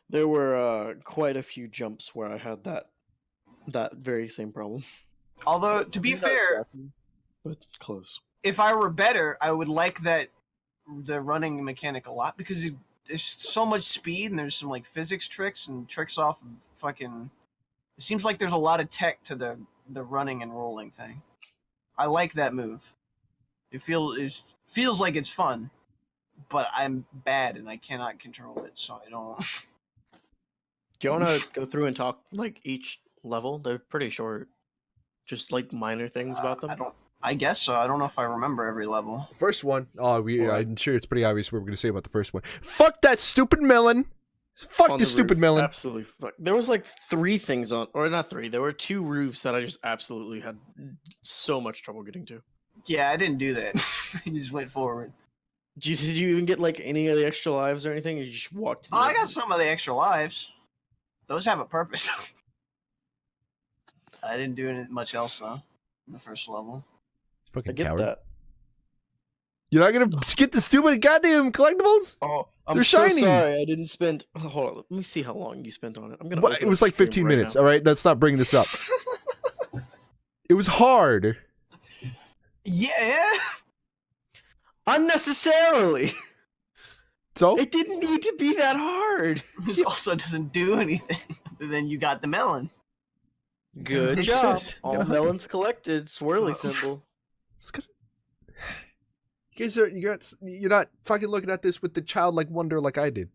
There were quite a few jumps where I had that very same problem. Although, to be fair, but close. If I were better, I would like the running mechanic a lot, because there's so much speed, and there's some like physics tricks and tricks off of fucking. It seems like there's a lot of tech to the running and rolling thing. I like that move. It feels like it's fun, but I'm bad and I cannot control it, so I don't. Do you want to go through and talk like each level? They're pretty short, just like minor things about them. I guess so. I don't know if I remember every level. First one. I'm sure it's pretty obvious what we're gonna say about the first one. Fuck that stupid melon. Fuck the stupid melon. Absolutely fuck. There was like 3 things on, or not 3. There were 2 roofs that I just absolutely had so much trouble getting to. Yeah, I didn't do that. I just went forward. Did you even get like any of the extra lives or anything? Or you just walked? I got some of the extra lives. Those have a purpose. I didn't do much else though in the first level. Fucking I get coward. that. You're not gonna get the stupid goddamn collectibles? Oh, they're shiny. So sorry, I didn't spend. Hold on, let me see how long you spent on it. I'm gonna. It was like 15 minutes. All right, let's not bring this up. It was hard. Yeah. Unnecessarily. So it didn't need to be that hard. It also doesn't do anything other than you got the melon. Good It's job. just- All gotta- melons collected. Swirly symbol. It's gonna... You guys you're not fucking looking at this with the childlike wonder like I did.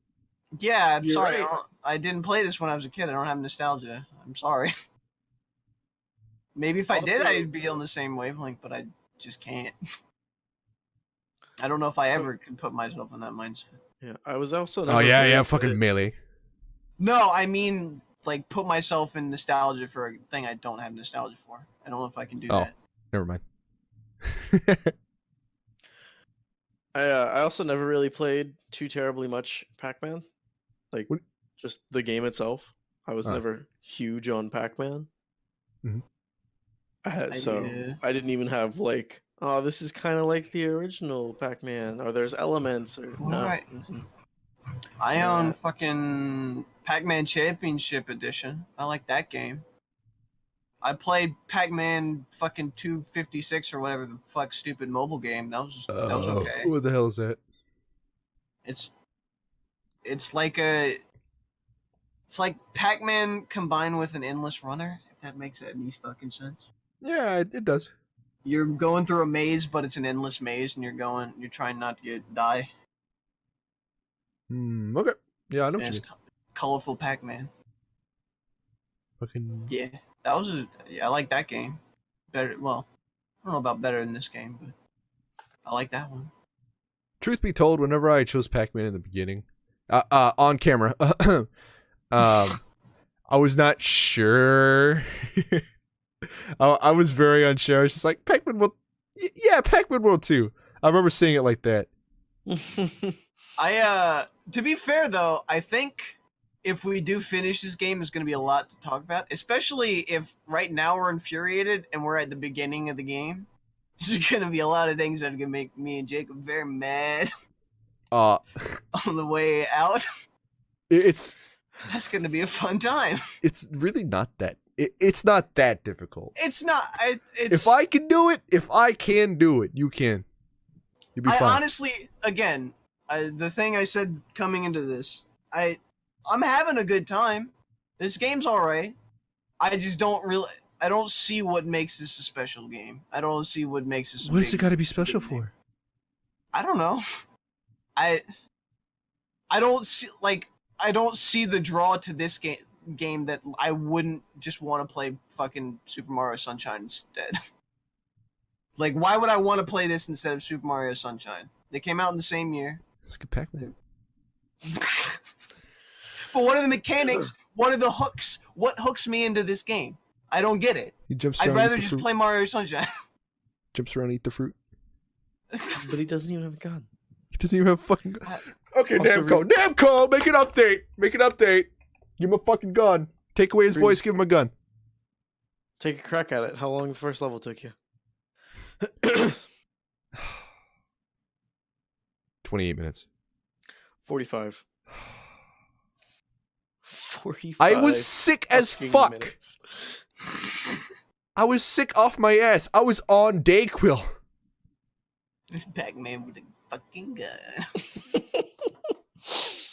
Yeah, I'm You're sorry. right. I didn't play this when I was a kid. I don't have nostalgia. I'm sorry. Maybe if I did, Also- I'd be on the same wavelength, but I just can't. I don't know if I ever could put myself in that mindset. Yeah, I was also. Oh never yeah, very yeah, good fucking at- melee. No, I mean like put myself in nostalgia for a thing I don't have nostalgia for. I don't know if I can do Oh. that. Never mind. I also never really played too terribly much Pac-Man, like What- just the game itself. I was Oh. never huge on Pac-Man. Mhm. So Yeah. I didn't even have like, oh, this is kind of like the original Pac-Man, or there's elements, or no. Alright. I Yeah. own fucking Pac-Man Championship Edition. I like that game. I played Pac-Man fucking 256 or whatever the fuck stupid mobile game. That was okay. What the hell is that? It's like Pac-Man combined with an endless runner, if that makes any fucking sense. Yeah, it does. You're going through a maze, but it's an endless maze, and you're trying not to die. Okay. Yeah, I know And what you it's mean. colorful Pac-Man. Fucking... Yeah, I like that game. Better, well, I don't know about better than this game, but I like that one. Truth be told, whenever I chose Pac-Man in the beginning, on camera, I was not sure. I was very unsure. I was just like, Pac-Man will... Yeah, Pac-Man will too. I remember seeing it like that. To be fair though, I think if we do finish this game, there's going to be a lot to talk about, especially if right now we're infuriated and we're at the beginning of the game. There's going to be a lot of things that are going to make me and Jacob very mad on the way out. It's That's going to be a fun time. it's really not that... It's not that difficult. It's not. If I can do it, you can. You'll be I fine. honestly, again, the thing I said coming into this, I'm having a good time. This game's alright. I just don't see what makes this a special game. I don't see what makes this. What has it got to be big special game. for? I don't know. I don't see the draw to this game that I wouldn't just want to play fucking Super Mario Sunshine instead. Like, why would I want to play this instead of Super Mario Sunshine? They came out in the same year. It's good Pac-Man. But what are the mechanics? What are the hooks? What hooks me into this game? I don't get it. He jumps I'd around, rather eat the just fruit. play Mario Sunshine. Jumps around, eat the fruit. But he doesn't even have a gun. He doesn't even have a fucking gun. Okay, Also, Namco, make an update. Give him a fucking gun. Take away his Reed. voice, give him a gun. Take a crack at it. How long the first level took you? 28 minutes. 45. 45. I was sick as fucking fuck. minutes. I was sick off my ass. I was on Dayquil. Pac-Man with a fucking gun.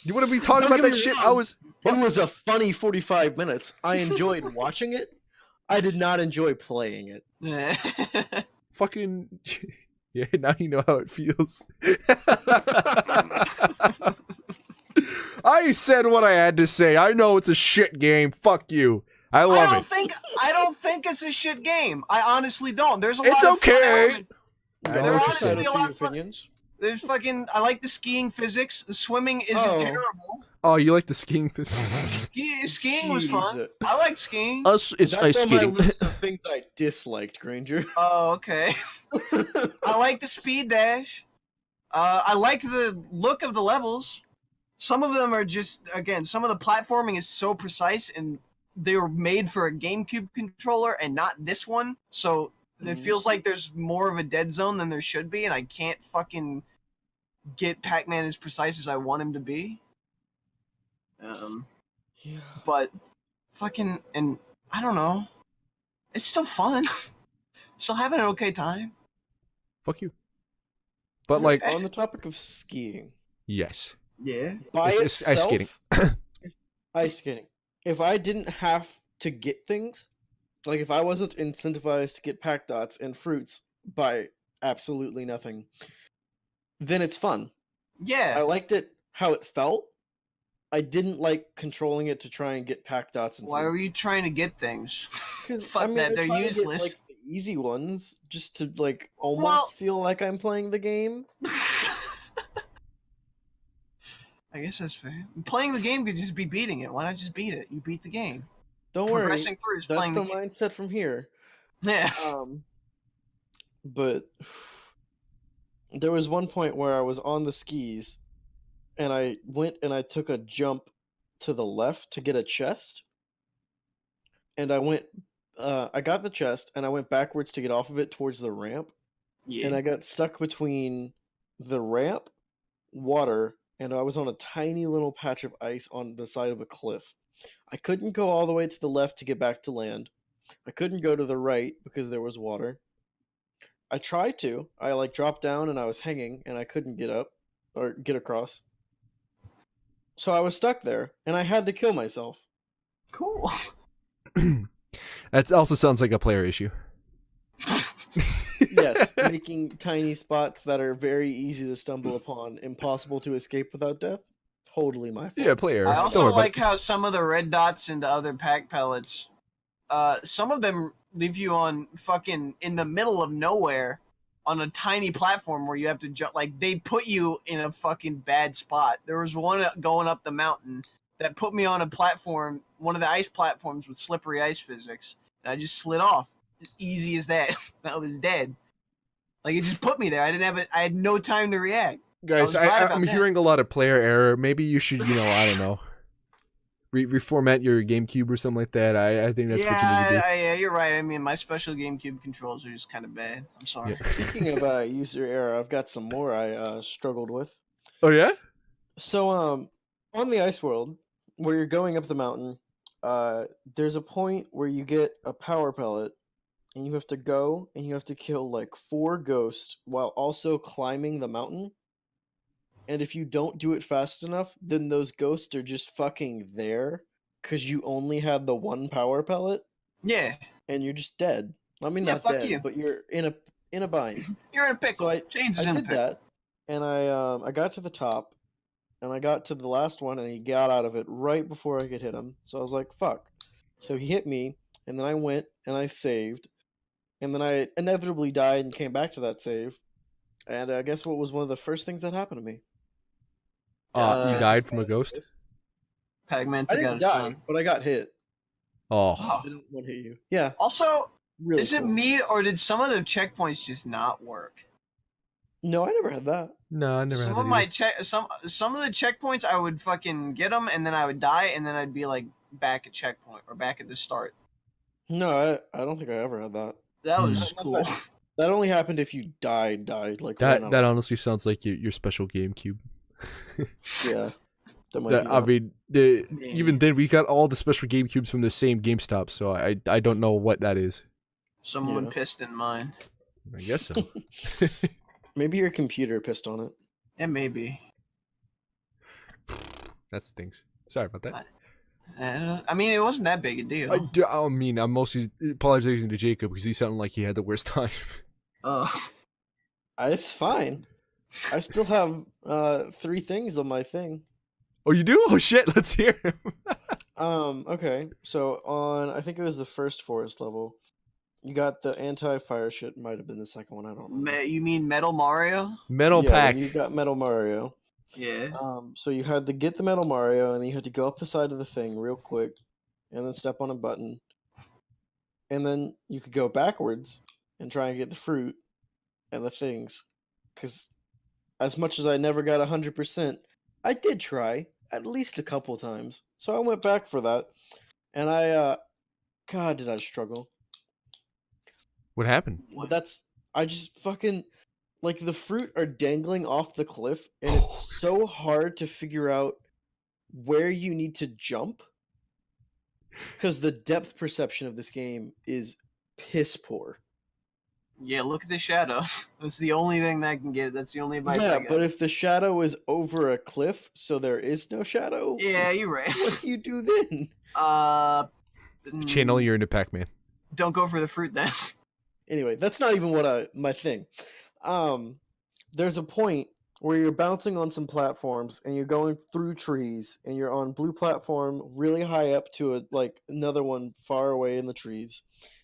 You want to be talking Don't about get that me shit? wrong. I was... It was a funny 45 minutes. I enjoyed watching it. I did not enjoy playing it. Fucking... Yeah, now you know how it feels. I said what I had to say. I know it's a shit game. Fuck you. I love it. I don't think it's a shit game. I honestly don't. There's a It's lot of fun okay. elements. I There know what you're honestly saying. a lot of fun. opinions. There's fucking. I like the skiing physics. The swimming isn't Oh. terrible. Oh, you like the skiing? Skiing was fun. Jesus. I like skiing. Us, it's That's ice on my skating. list of things I disliked, Granger. Oh, okay. I like the speed dash. I like the look of the levels. Some of them are just, again, some of the platforming is so precise and they were made for a GameCube controller and not this one. So it feels like there's more of a dead zone than there should be, and I can't fucking get Pac-Man as precise as I want him to be. Yeah. But fucking, and I don't know. It's still fun. Still having an okay time. Fuck you. But like, Okay. On the topic of skiing, yes, Yeah. by It's ice skating. ice skating. If I didn't have to get things, Like if I wasn't incentivized to get pack dots and fruits by absolutely nothing, then it's fun. Yeah. I liked it how it felt. I didn't like controlling it to try and get pack dots and Why fruit. were you trying to get things? Because Fuck that, I they're try to get useless. like the easy ones just to like almost Well, feel like I'm playing the game. I guess that's fair. Playing the game could just be beating it. Why not just beat it? You beat the game. Don't worry, Progressing through is that's playing the the game. mindset from here. Yeah. But there was one point where I was on the skis and I went and I took a jump to the left to get a chest. And I got the chest and I went backwards to get off of it towards the ramp. And Yeah. I got stuck between the ramp, water, and I was on a tiny little patch of ice on the side of a cliff. I couldn't go all the way to the left to get back to land. I couldn't go to the right because there was water. I tried to. I like dropped down and I was hanging and I couldn't get up or get across. So I was stuck there and I had to kill myself. Cool. That also sounds like a player issue. Yes, making tiny spots that are very easy to stumble upon, impossible to escape without death. Totally my fault. Yeah, player. I Don't also worry about like it. how some of the red dots into other pack pellets, some of them leave you on fucking in the middle of nowhere on a tiny platform where you have to jump. Like, they put you in a fucking bad spot. There was one going up the mountain that put me on a platform, one of the ice platforms with slippery ice physics, and I just slid off. Easy as that. I was dead. Like, it just put me there. I had no time to react. Guys, was glad about I'm that. hearing a lot of player error. Maybe you should, I don't know, reformat your GameCube or something like that. I think that's what you need to do. Yeah, you're right. I mean, my special GameCube controls are just kind of bad. I'm sorry. Yeah. Speaking of user error, I've got some more I struggled with. Oh yeah? So on the ice world, where you're going up the mountain, there's a point where you get a power pellet, and you have to go and you have to kill like 4 ghosts while also climbing the mountain. And if you don't do it fast enough, then those ghosts are just fucking there because you only had the 1 power pellet, Yeah, and you're just dead. I mean, Yeah, not fuck dead, you. but you're in a bind. you're in a pickle. So James I is in a did pickle. that, and I got to the top, and I got to the last one, and he got out of it right before I could hit him. So I was like, "Fuck!" So he hit me, and then I went and I saved, and then I inevitably died and came back to that save. And I guess what was one of the first things that happened to me? You died from a ghost? Pac-Man I took out didn't his die, gun. but I got hit. Oh. Oh. I didn't want to hit you. Yeah, Also, really. is it cool. me or did some of the checkpoints just not work? No, I never had that. No, I never had Some that of my either. some of the checkpoints I would fucking get them and then I would die and then I'd be like back at checkpoint or back at the start. No, I don't think I ever had that. That was Unless cool. That only happened if you died like That right that now. honestly sounds like your special GameCube. Yeah, that might That, be I that. mean, even then we got all the special GameCubes from the same GameStop, so I don't know what that is. Someone Yeah. pissed in mine. I guess so. Maybe your computer pissed on it. It may be. That stinks. Sorry about that. I mean, it wasn't that big a deal. I mean, I'm mostly apologizing to Jacob because he sounded like he had the worst time. It's fine. I still have 3 things on my thing. Oh, you do? Oh shit! Let's hear him. Okay. So on, I think it was the first forest level, you got the anti-fire shit. Might have been the second one. I don't remember. You mean Metal Mario? Metal Yeah, Pack. when you got Metal Mario. Yeah. So you had to get the Metal Mario, and then you had to go up the side of the thing real quick, and then step on a button, and then you could go backwards and try and get the fruit and the things. Because as much as I never got 100%, I did try at least a couple times. So I went back for that, and God, did I struggle. What happened? But I just fucking, like, the fruit are dangling off the cliff, and it's so hard to figure out where you need to jump, because the depth perception of this game is piss poor. Yeah, look at the shadow. That's the only thing that can get. That's the only advice I Yeah, got. but if the shadow is over a cliff, so there is no shadow, Yeah, you're right. what do you do then? Channel your into Pac-Man. Don't go for the fruit then. Anyway, that's not even what my thing. There's a point where you're bouncing on some platforms and you're going through trees and you're on blue platform really high up to another one far away in the trees.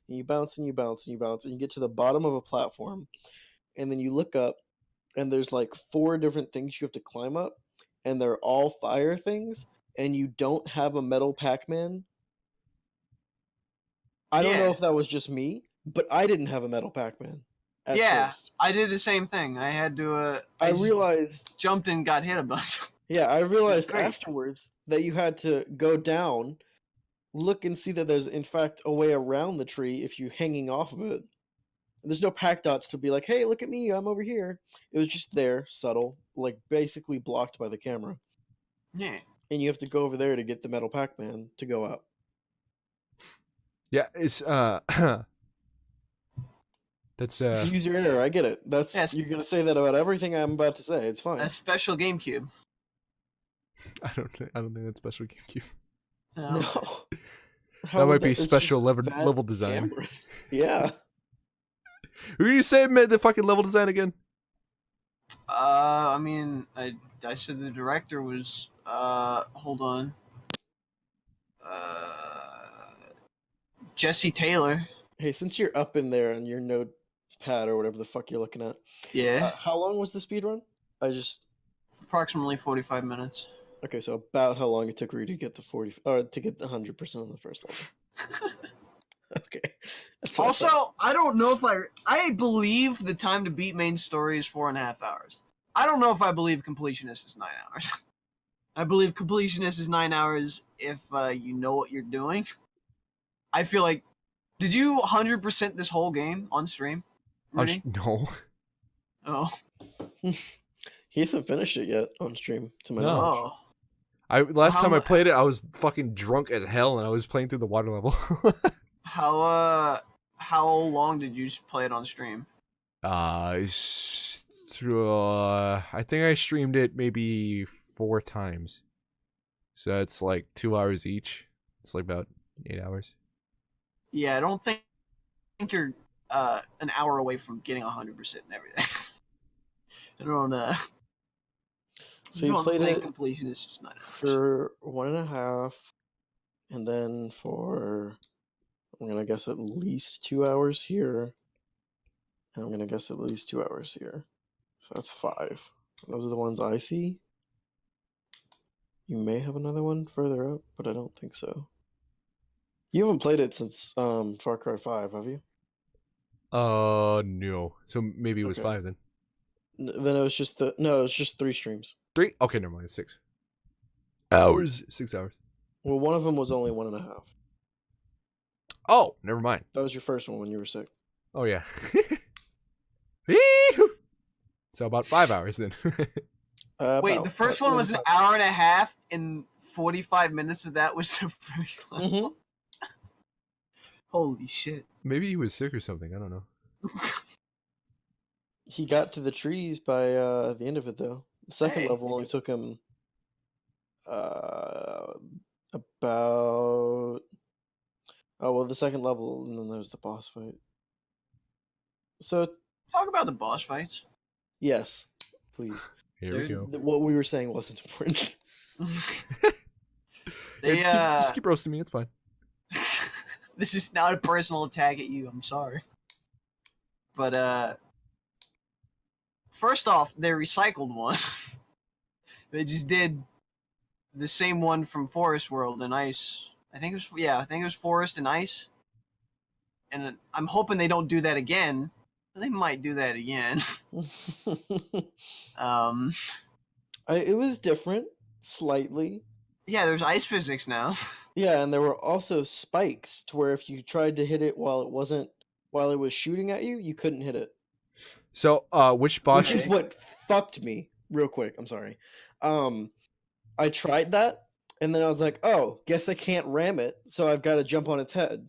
And you bounce and you bounce and you bounce and you get to the bottom of a platform and then you look up and there's like 4 different things you have to climb up and they're all fire things and you don't have a metal Pac-Man. I don't know Yeah. if that was just me, but I didn't have a metal Pac-Man at Yeah, first. I did the same thing. I had to. I just realized jumped and got hit a bunch. Yeah, I realized great. afterwards that you had to go down, look and see that there's in fact a way around the tree if you're hanging off of it. There's no pack dots to be like, hey, look at me, I'm over here. It was just there, subtle, like basically blocked by the camera. Yeah. And you have to go over there to get the metal Pac-Man to go out. Yeah, it's that's Use your error, I get it. That's Yes. You're gonna say that about everything I'm about to say. It's fine. A special GameCube. I don't think that's special GameCube. No. No. That might be special level design. Cameras. Yeah. Who did you say made the fucking level design again? I mean, I said the director was. Hold on. Jesse Taylor. Hey, since you're up in there on your notepad or whatever the fuck you're looking at, Yeah. how long was the speed run? Approximately 45 minutes. Okay, so about how long it took Ryu to get the 100% on the first level. Okay. That's what I Also, thought. I don't know if I believe the time to beat main story is 4.5 hours. I don't know if I believe completionist is 9 hours. I believe completionist is 9 hours if you know what you're doing. I feel like, did you 100% this whole game on stream? Rudy? No. Oh. He hasn't finished it yet on stream, to my No. knowledge. Oh. Last How time I mu- played it, I was fucking drunk as hell, and I was playing through the water level. How long did you play it on stream? I think I streamed it maybe 4 times, so it's like 2 hours each. It's like about 8 hours. Yeah, I don't think you're an hour away from getting 100% and everything. I don't So you played it completion is just 9 hours. for 1.5, and then for, I'm gonna guess at least 2 hours here, and I'm gonna guess at least 2 hours here. So that's 5. Those are the ones I see. You may have another one further up, but I don't think so. You haven't played it since Far Cry 5, have you? No. So maybe it was Okay. 5 then. Then it was just it was just 3 streams. 3? Okay, never mind. It's 6 hours. 6 hours. Well, one of them was only 1.5. Oh, never mind. That was your first one when you were sick. Oh yeah. Wee-hoo! So about 5 hours then. Wait, About the first that one was an about- hour and a half, and 45 minutes of that was the first level. Mhm. Holy shit. Maybe he was sick or something. I don't know. He got to the trees by the end of it, though. The second Hey. level only took him about... Oh, well, the second level, and then there's the boss fight. So, Talk about the boss fights. yes, please. Here we go. What we were saying wasn't important. They, Just keep roasting me. It's fine. this is not a personal attack at you. I'm sorry. But, first off, they recycled one. They just did the same one from Forest World and Ice. I think it was Forest and Ice. And I'm hoping they don't do that again. They might do that again. It was different, slightly. Yeah, there's ice physics now. Yeah, and there were also spikes to where if you tried to hit it while it was shooting at you, you couldn't hit it. So, which boss? Which is what fucked me real quick. I'm sorry. I tried that, and then I was like, oh, guess I can't ram it, so I've got to jump on its head.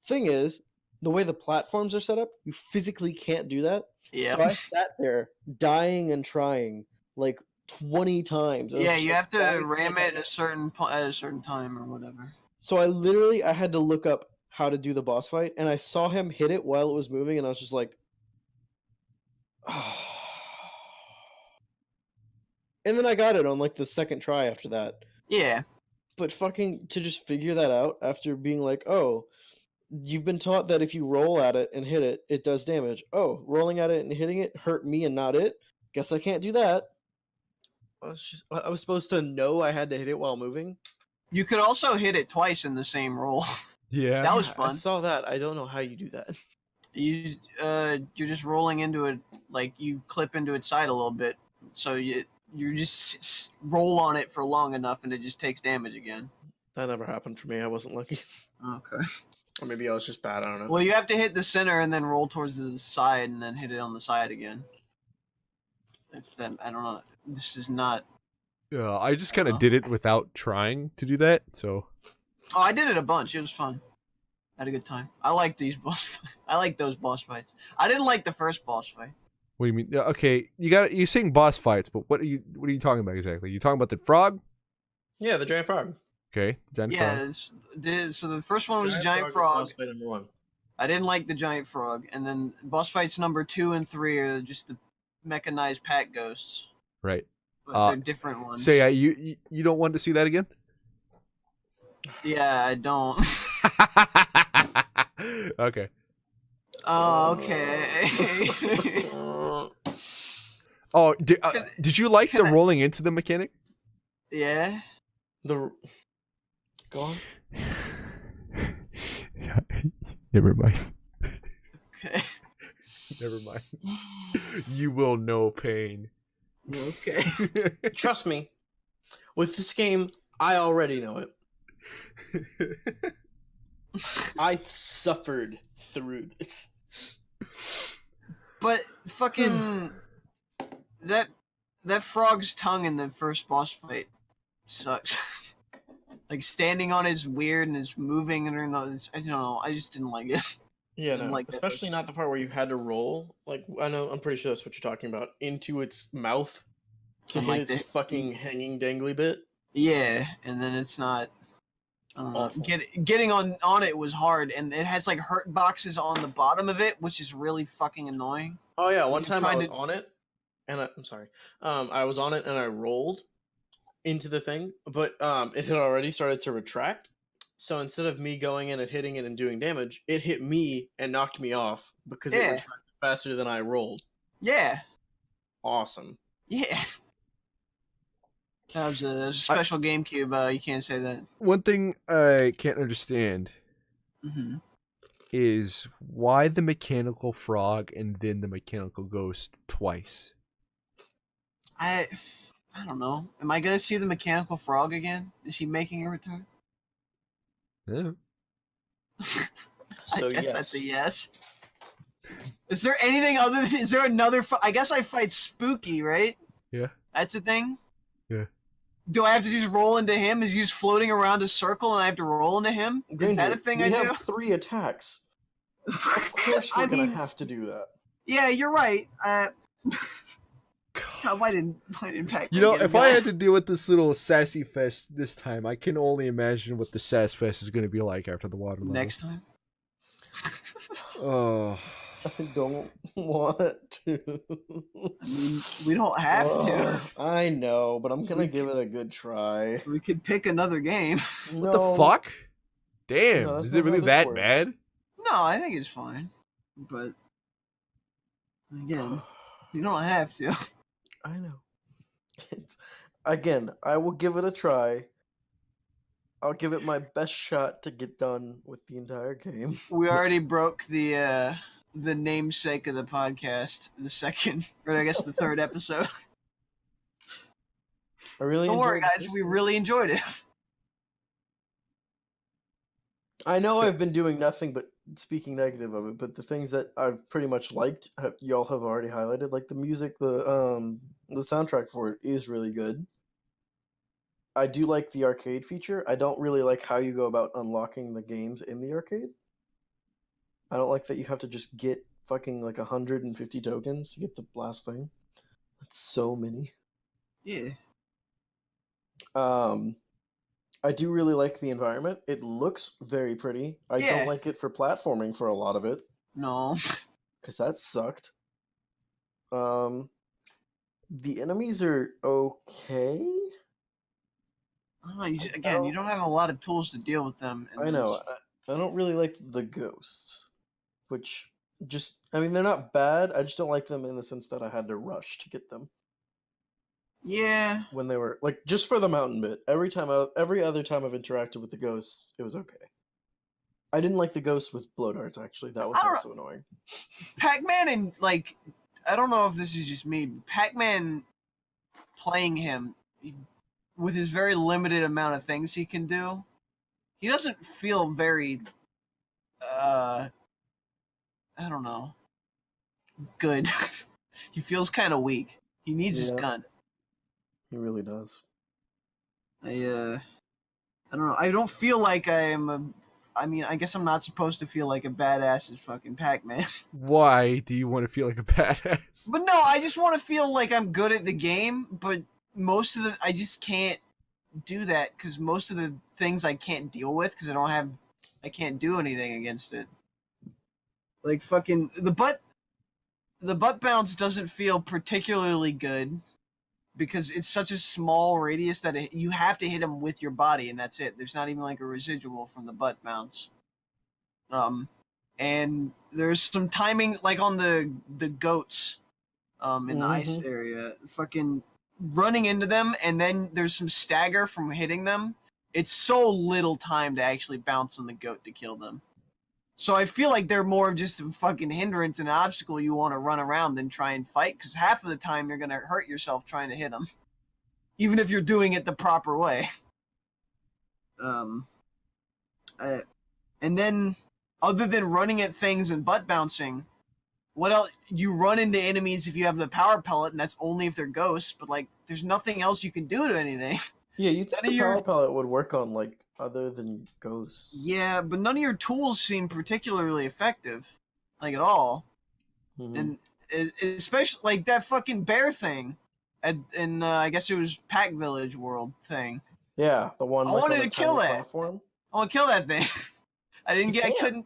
Thing is, the way the platforms are set up, you physically can't do that. Yeah. So I sat there dying and trying like 20 times. Yeah, you have to ram it at a certain time or whatever. So I had to look up how to do the boss fight, and I saw him hit it while it was moving, and I was just like, and then I got it on like the second try after that. Yeah. But fucking to just figure that out after being like, oh, you've been taught that if you roll at it and hit it, it does damage. Oh, rolling at it and hitting it hurt me and not it. Guess I can't do that. I was supposed to know I had to hit it while moving. You could also hit it twice in the same roll. Yeah. That was I fun. saw that. I don't know how you do that. You're just rolling into it, like you clip into its side a little bit, so you just roll on it for long enough, and it just takes damage again. That never happened for me. I wasn't lucky. Okay. Or maybe I was just bad. I don't know. Well, you have to hit the center and then roll towards the side, and then hit it on the side again. If that, I don't know. This is not. Yeah, I just kind of did it without trying to do that. So. Oh, I did it a bunch. It was fun. I had a good time. I like these boss. I like those boss fights. I didn't like the first boss fight. What do you mean? Yeah, okay, you're saying boss fights, but what are you talking about exactly? You talking about the frog? Yeah, the giant frog. Okay, giant frog. So the first one was giant frog. Boss fight number 1. I didn't like the giant frog, and then boss fights number 2 and 3 are just the mechanized pack ghosts. Right. But they're different ones. So yeah, you don't want to see that again? Yeah, I don't. Okay. Oh, okay. Oh, did you like the rolling into the mechanic? Yeah. Go on. Never mind. Okay. Never mind. You will know pain. Okay. Trust me. With this game, I already know it. I suffered through this. But fucking that frog's tongue in the first boss fight sucks. Like standing on it's weird and it's moving and I don't know. I just didn't like it. Yeah, no, like especially not the part where you had to roll. Like I'm pretty sure that's what you're talking about. Into its mouth to hit its fucking hanging dangly bit. Yeah, and then it's not. Getting on it was hard, and it has like hurt boxes on the bottom of it, which is really fucking annoying. Oh yeah, one time I was on it, and I'm sorry, I was on it and I rolled into the thing, but it had already started to retract. So instead of me going in and hitting it and doing damage, it hit me and knocked me off because it retracted faster than I rolled. Yeah. Awesome. Yeah. That was a special GameCube. You can't say that. One thing I can't understand is why the mechanical frog and then the mechanical ghost twice. I don't know. Am I gonna see the mechanical frog again? Is he making a return? Yeah. I guess that's a yes. Is there anything other? Is there another? I guess I fight Spooky, right? Yeah. That's a thing. Yeah. Do I have to just roll into him? Is he just floating around a circle and I have to roll into him? Is that a thing I do? We have 3 attacks. Of course we're gonna have to do that. Yeah, you're right. Why didn't Pac-Man You know, if I had to deal with this little sassy fest this time, I can only imagine what the sass fest is going to be like after the water level. Next time? Oh. I don't want to. I mean, we don't have to. I know, but I'm going to give it a good try. We could pick another game. What the fuck? Damn, No, is it really that bad? No, I think it's fine. But, again, you don't have to. I know. Again, I will give it a try. I'll give it my best shot to get done with the entire game. We already broke the namesake of the podcast, the second, or I guess the third episode. I really Don't worry, guys. We really enjoyed it. I know I've been doing nothing but speaking negative of it, but the things that I've pretty much liked, y'all have already highlighted. Like the music, the soundtrack for it is really good. I do like the arcade feature. I don't really like how you go about unlocking the games in the arcade. I don't like that you have to just get fucking like 150 tokens to get the last thing. That's so many. Yeah. I do really like the environment. It looks very pretty. I don't Yeah. like it for platforming for a lot of it, No. because that sucked. Um, the enemies are okay. I don't know, again, you don't- don't have a lot of tools to deal with them. I know. I don't really like the ghosts, which I mean, they're not bad. I just don't like them in the sense that I had to rush to get them Yeah. when they were like just for the mountain bit. Every other time I've interacted with the ghosts, it was okay. I didn't like the ghosts with blow darts. Actually, that was I don't also annoying. Pac-Man and like, I don't know if this is just me. But Pac-Man playing him with his very limited amount of things he can do, he doesn't feel very. I don't know. Good. He feels kind of weak. He needs his Yeah. gun. He really does. I don't know. I don't feel like I mean, I guess I'm not supposed to feel like a badass as fucking Pac-Man. Why do you want to feel like a badass? But no, I just want to feel like I'm good at the game, but I just can't do that because most of the things I can't deal with because I can't do anything against it. Like fucking the butt bounce doesn't feel particularly good because it's such a small radius that you have to hit him with your body and that's it. There's not even like a residual from the butt bounce. And there's some timing like on the goats in the ice area, fucking running into them, and then there's some stagger from hitting them. It's so little time to actually bounce on the goat to kill them. So I feel like they're more of just a fucking hindrance and an obstacle you want to run around than try and fight, because half of the time you're going to hurt yourself trying to hit them, even if you're doing it the proper way. And then, other than running at things and butt bouncing, what else? You run into enemies if you have the power pellet, and that's only if they're ghosts. But like, there's nothing else you can do to anything. Yeah, you think None of the power your pellet would work on like other than ghosts? yeah, but none of your tools seem particularly effective, like at all. Mhm. And especially like that fucking bear thing, in I guess it was Pack Village World thing. Yeah, the one I like on wanted the to kill tiny that. platform. I want to kill that thing. I didn't You get. I can't. couldn't.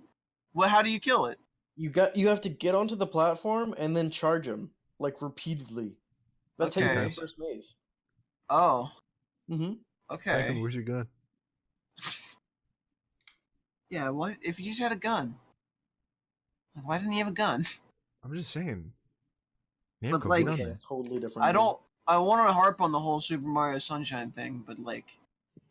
What? How do you kill it? You have to get onto the platform and then charge him like repeatedly. That's how you Okay. get the first maze. Oh. Mm-hmm. Okay. Pac-Man, where's your gun? Yeah. What if you just had a gun? Why didn't he have a gun? I'm just saying. But, Namco, like, get on Okay, there. totally different. I game. don't. I want to harp on the whole Super Mario Sunshine thing, but like,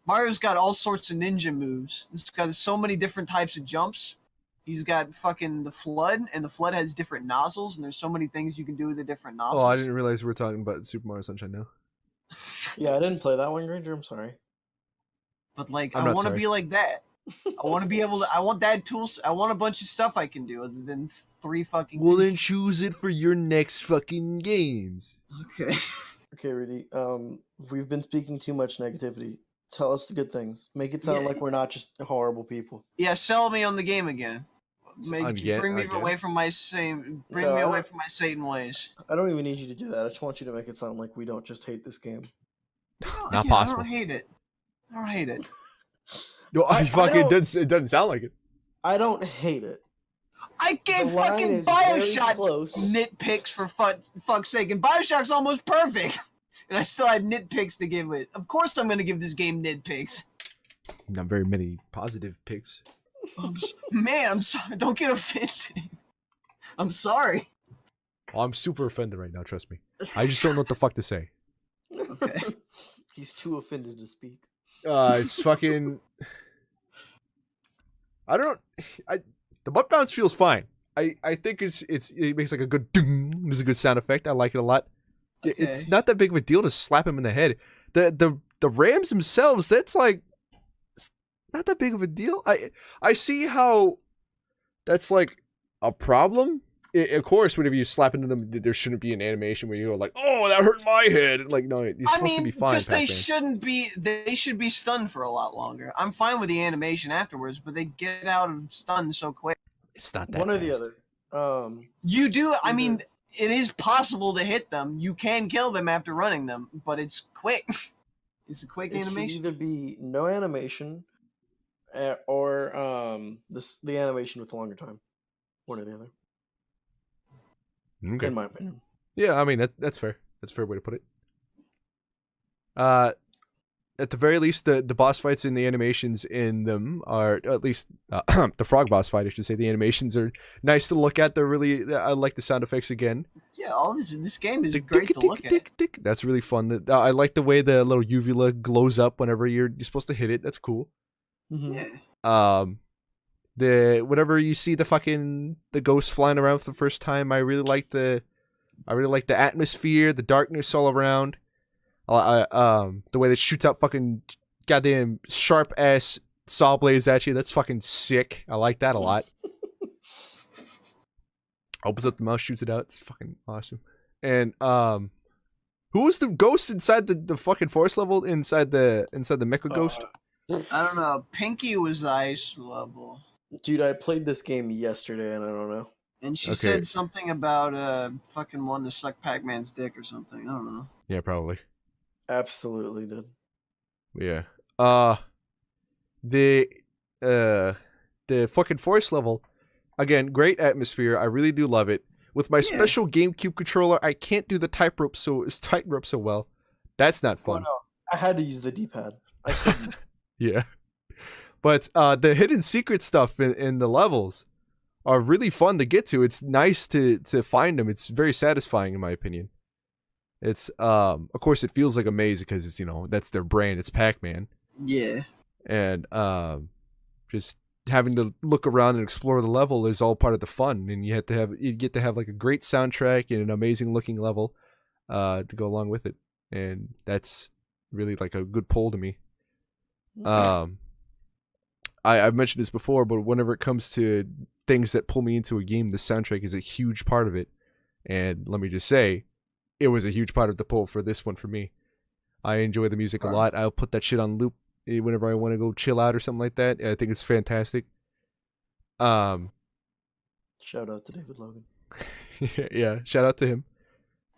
Mario's got all sorts of ninja moves. He's got so many different types of jumps. He's got fucking the flood, and the flood has different nozzles, and there's so many things you can do with the different nozzles. Oh, I didn't realize we were talking about Super Mario Sunshine now. Yeah, I didn't play that one, Granger. I'm sorry. But like, I'm I not want to sorry. be like that. I want to be able to. I want that tools. I want a bunch of stuff I can do other than 3 fucking. Well, then choose it for your next fucking games. Okay. Okay, Rudy. We've been speaking too much negativity. Tell us the good things. Make it sound Yeah. like we're not just horrible people. Yeah, sell me on the game again. Bring me Again? away from my same. Bring No, me I away don't- from my Satan ways. I don't even need you to do that. I just want you to make it sound like we don't just hate this game. Not I possible. don't hate it. I don't hate it. No, I fucking don't- it doesn't sound like it. I don't hate it. I gave The line fucking is very Bioshock close. nitpicks for fuck's sake, and Bioshock's almost perfect, and I still had nitpicks to give it. Of course, I'm gonna give this game nitpicks. Not very many positive picks. Man, I'm sorry. Don't get offended. I'm sorry. Oh, I'm super offended right now, trust me. I just don't know what the fuck to say. Okay. He's too offended to speak. It's fucking... The butt bounce feels fine. I think it makes like a good ding. There's a good sound effect. I like it a lot. It's Okay. not that big of a deal to slap him in the head. The Rams themselves, that's like not that big of a deal. I see how that's like a problem. Of course, whenever you slap into them, there shouldn't be an animation where you go like, "Oh, that hurt my head." Like, no, you're supposed to be fine. just they Pac-Man. shouldn't be. They should be stunned for a lot longer. I'm fine with the animation afterwards, but they get out of stun so quick. It's not that One or the fast. other. You do. I Either- mean, it is possible to hit them. You can kill them after running them, but it's quick. Is the Quake It should animation? either be no animation, or the animation with longer time. One or the other, Okay. in my opinion. Yeah, I mean that's fair. That's a fair way to put it. At the very least, the boss fights and the animations in them are, at least the frog boss fight, I should say. The animations are nice to look at. They're really, I like the sound effects again. Yeah, all this game is Tick, great tick, to look tick, at. tick, tick. That's really fun. I like the way the little uvula glows up whenever you're supposed to hit it. That's cool. Mm-hmm. Yeah. Whenever you see the ghost flying around for the first time, I really like the atmosphere, the darkness all around. The way that shoots out fucking goddamn sharp ass saw blades at you. That's fucking sick. I like that a lot. Opens up the mouth, shoots it out. It's fucking awesome. And who was the ghost inside the fucking forest level inside the mecha ghost? I don't know. Pinky was the ice level. Dude, I played this game yesterday, and I don't know. And she Okay. said something about fucking one to suck Pac-Man's dick or something. I don't know. Yeah, probably. Absolutely did. Yeah. The fucking forest level, again, great atmosphere. I really do love it. With my special GameCube controller, I can't do the tightrope so well. That's not fun. Oh, no. I had to use the D-pad. I couldn't. Yeah. But the hidden secret stuff in the levels are really fun to get to. It's nice to find them. It's very satisfying in my opinion. It's of course it feels like a maze because it's, that's their brand. It's Pac-Man. Yeah. And just having to look around and explore the level is all part of the fun, and you get to have like a great soundtrack and an amazing looking level to go along with it, and that's really like a good pull to me. I've mentioned this before, but whenever it comes to things that pull me into a game, the soundtrack is a huge part of it. And let me just say, it was a huge part of the pull for this one for me. I enjoy the music a lot. I'll put that shit on loop whenever I want to go chill out or something like that. I think it's fantastic. Shout out to David Logan. Yeah, shout out to him.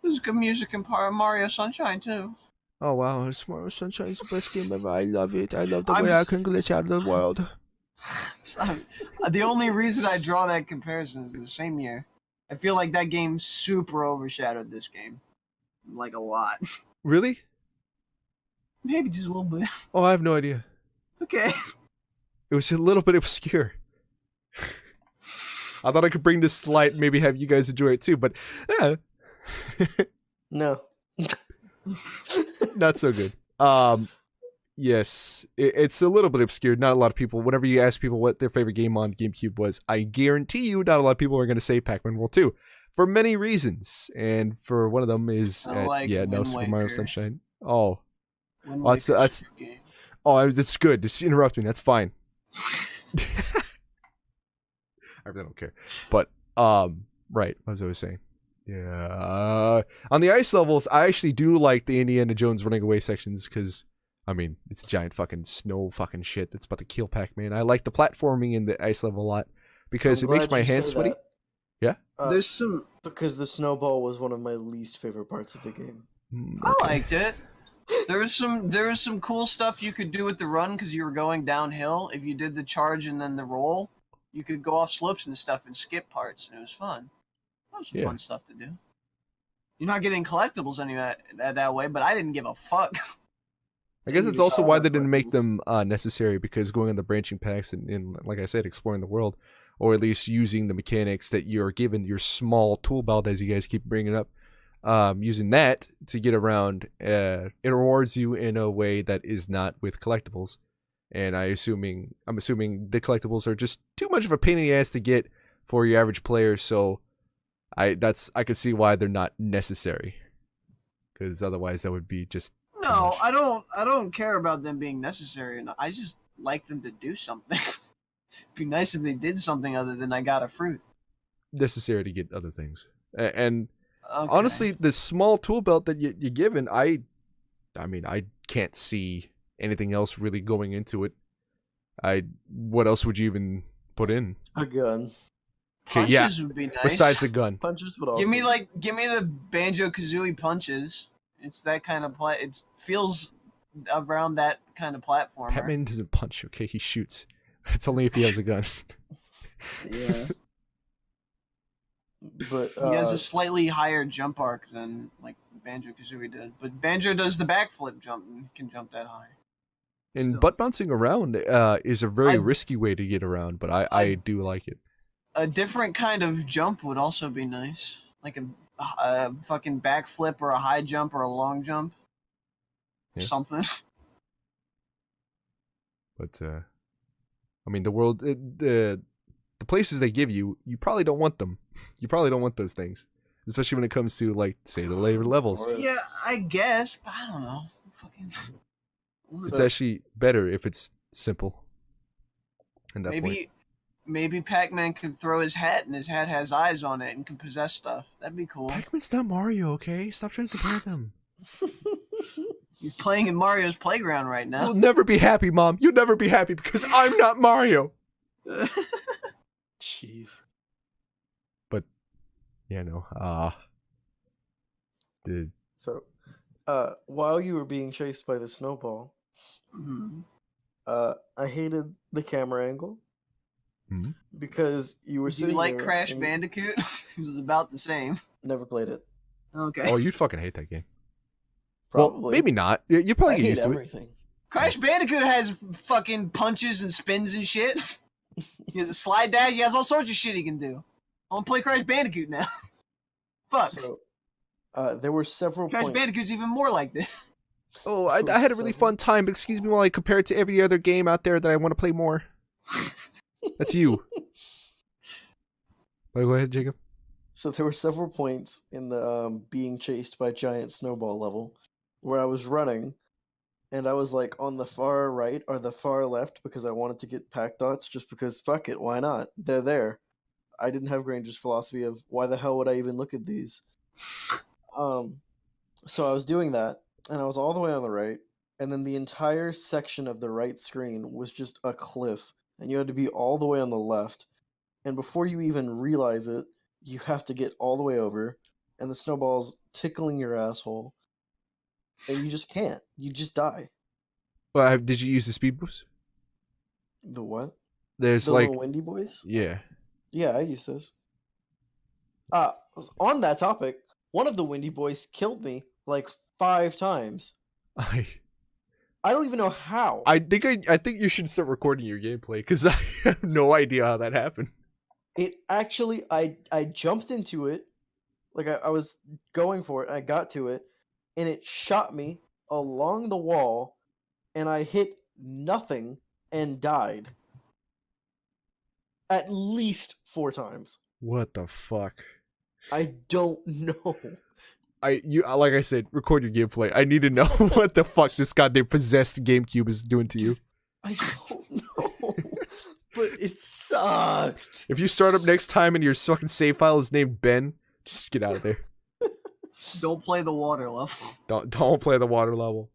There's good music in Mario Sunshine too. Oh wow, Mario Sunshine is the best game ever. I love it. I love the way I can glitch out of the world. The only reason I draw that comparison is the same year. I feel like that game super overshadowed this game. Like a lot. Really? Maybe just a little bit. Oh, I have no idea. Okay. It was a little bit obscure. I thought I could bring this to light and maybe have you guys enjoy it too, but No. Not so good. Yes, it's a little bit obscure. Not a lot of people, whenever you ask people what their favorite game on GameCube was, I guarantee you not a lot of people are going to say Pac-Man World 2 for many reasons. And for one of them is, Super Mario Sunshine. Oh, that's that's good. Just interrupt me. That's fine. I really don't care. But, right, as I was saying. Yeah. On the ice levels, I actually do like the Indiana Jones running away sections because, I mean, it's giant fucking snow fucking shit that's about to kill Pac-Man. I like the platforming in the ice level a lot because it makes my hands sweaty. That. Yeah? There's some... Because the snowball was one of my least favorite parts of the game. Okay. I liked it. There was some cool stuff you could do with the run because you were going downhill. If you did the charge and then the roll, you could go off slopes and stuff and skip parts, and it was fun. That was some fun stuff to do. You're not getting collectibles anyway that way, but I didn't give a fuck. I guess it's also why they didn't make them necessary, because going on the branching paths and, like I said, exploring the world, or at least using the mechanics that you're given, your small tool belt, as you guys keep bringing up, using that to get around, it rewards you in a way that is not with collectibles. And I'm assuming the collectibles are just too much of a pain in the ass to get for your average player, so I could see why they're not necessary, because otherwise that would be just no. I don't care about them being necessary. I just like them to do something. It'd be nice if they did something other than I got a fruit. Necessary to get other things. And honestly, the small tool belt that you're given, I mean, I can't see anything else really going into it. What else would you even put in? A gun. Punches would be nice. Besides a gun. Punches would also. Give me the Banjo-Kazooie punches. It's that kind of play. It feels around that kind of platformer. Pac-Man doesn't punch, okay? He shoots. It's only if he has a gun. Yeah. But He has a slightly higher jump arc than like Banjo-Kazooie did, but Banjo does the backflip jump and can jump that high. And Still. butt bouncing around is a very risky way to get around, but I do like it. A different kind of jump would also be nice, like a fucking backflip or a high jump or a long jump, or something. But I mean, the world, the places they give you, you probably don't want them. You probably don't want those things, especially when it comes to like, say, the later levels. Yeah, I guess, but I don't know. Fucking. It's actually better if it's simple. At that point. Maybe Pac-Man could throw his hat and his hat has eyes on it and can possess stuff. That'd be cool. Pac-Man's not Mario, okay? Stop trying to compare them. He's playing in Mario's playground right now. You'll never be happy, Mom. You'll never be happy because I'm not Mario. Jeez. But, yeah, no. So, while you were being chased by the snowball, I hated the camera angle. Mm-hmm. Because you were sitting. Do you like Crash Bandicoot? It was about the same. Never played it. Okay. Oh, you'd fucking hate that game. Probably. Well, maybe not. You probably get used to it. Crash Bandicoot has fucking punches and spins and shit. He has a slide dash. He has all sorts of shit he can do. I want to play Crash Bandicoot now. Fuck. So, there were several Crash Bandicoot's even more like this. Oh, I had a really fun time, but excuse me while I compare it to every other game out there that I want to play more. That's you. Go ahead, Jacob. So there were several points in the being chased by giant snowball level where I was running, and I was like on the far right or the far left because I wanted to get pack dots just because fuck it, why not? They're there. I didn't have Granger's philosophy of why the hell would I even look at these. So I was doing that, and I was all the way on the right, and then the entire section of the right screen was just a cliff. And you had to be all the way on the left. And before you even realize it, you have to get all the way over. And the snowball's tickling your asshole. And you just can't. You just die. Well, did you use the speed boost? The what? There's the little windy boys? Yeah. Yeah, I used those. On that topic, one of the windy boys killed me like 5 times. I don't even know how. I think you should start recording your gameplay because I have no idea how that happened. It actually, I jumped into it, like I was going for it, I got to it, and it shot me along the wall, and I hit nothing and died. At least 4 times. What the fuck? I don't know. Like I said, record your gameplay. I need to know what the fuck this goddamn possessed GameCube is doing to you. I don't know, but it sucked. If you start up next time and your fucking save file is named Ben, just get out of there. Don't play the water level. Don't play the water level.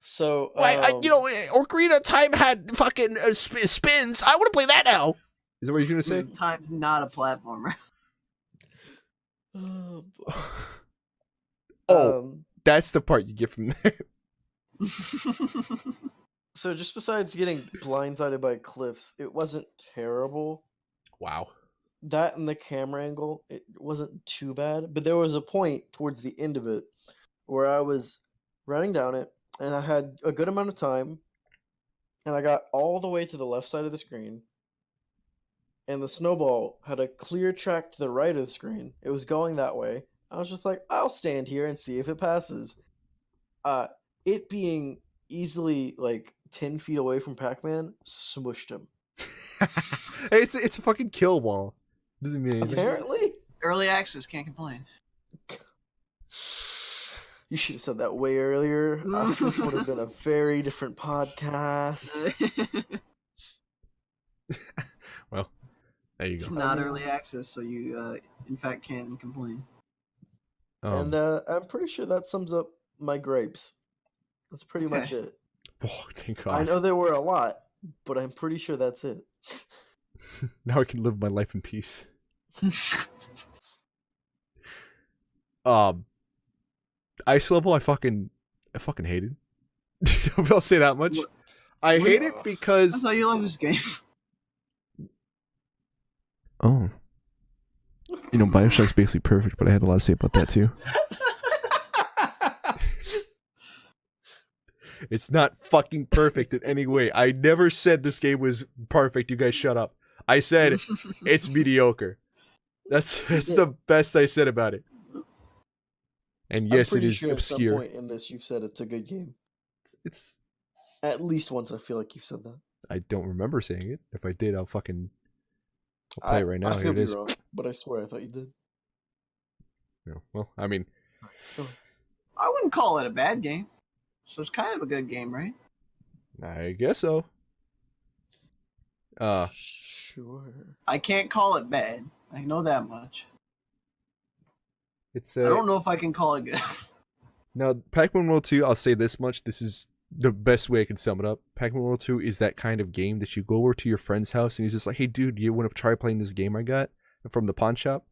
So, Ocarina of Time had fucking spins. I want to play that now. Is that what you're gonna say? Time's not a platformer. That's the part you get from there. So just besides getting blindsided by cliffs, it wasn't terrible. Wow. That and the camera angle, it wasn't too bad. But there was a point towards the end of it where I was running down it, and I had a good amount of time, and I got all the way to the left side of the screen, and the snowball had a clear track to the right of the screen. It was going that way. I was just like, I'll stand here and see if it passes. It being easily like 10 feet away from Pac-Man smushed him. It's a fucking kill wall. Doesn't mean anything. Apparently. Early access, can't complain. You should have said that way earlier. This would have been a very different podcast. Well, there you go. It's not early access, so you, in fact, can't complain. And I'm pretty sure that sums up my gripes. That's pretty much it. Oh, thank God. I know there were a lot, but I'm pretty sure that's it. Now I can live my life in peace. Ice Level, I fucking hated. I'll say that much. What- I what- hate it I because thought you loved this game. oh, Bioshock's basically perfect, but I had a lot to say about that too. It's not fucking perfect in any way. I never said this game was perfect. You guys shut up. I said it's mediocre. That's the best I said about it. And I'm yes, it pretty is sure At some obscure. point in this, you've said it's a good game. It's At least once, I feel like you've said that. I don't remember saying it. If I did, I'll play it right now. I Here could it be is. wrong, but I swear I thought you did. No, well, I mean, I wouldn't call it a bad game. So it's kind of a good game, right? I guess so. Sure. I can't call it bad. I know that much. It's I don't know if I can call it good. now Pac-Man World 2. I'll say this much: this is the best way I can sum it up. Pac-Man World 2 is that kind of game that you go over to your friend's house and he's just like, "Hey, dude, you want to try playing this game I got from the pawn shop?"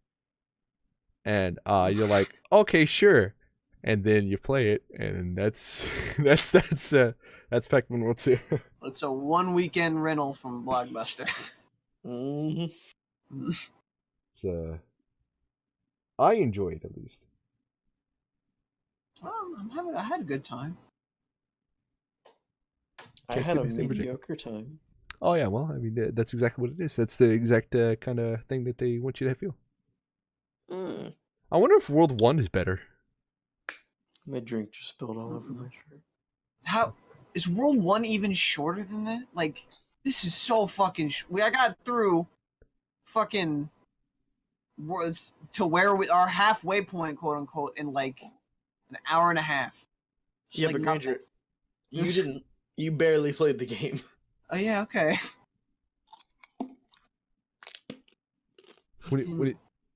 And you're like, "Okay, sure." And then you play it, and that's Pac-Man World 2. It's a 1 weekend rental from Blockbuster. Mm-hmm. It's I enjoy it at least. I had a good time. I Can't had say a the same for Jacob. mediocre time. Oh yeah, well, I mean that's exactly what it is. That's the exact kind of thing that they want you to feel. Mm. I wonder if World 1 is better. My drink just spilled all over my shirt. How is World 1 even shorter than that? Like, this is so fucking. I got through fucking to where our halfway point, quote unquote, in like an hour and a half. Just Yeah, like but not- Granger, you didn't. You barely played the game. Oh yeah, okay.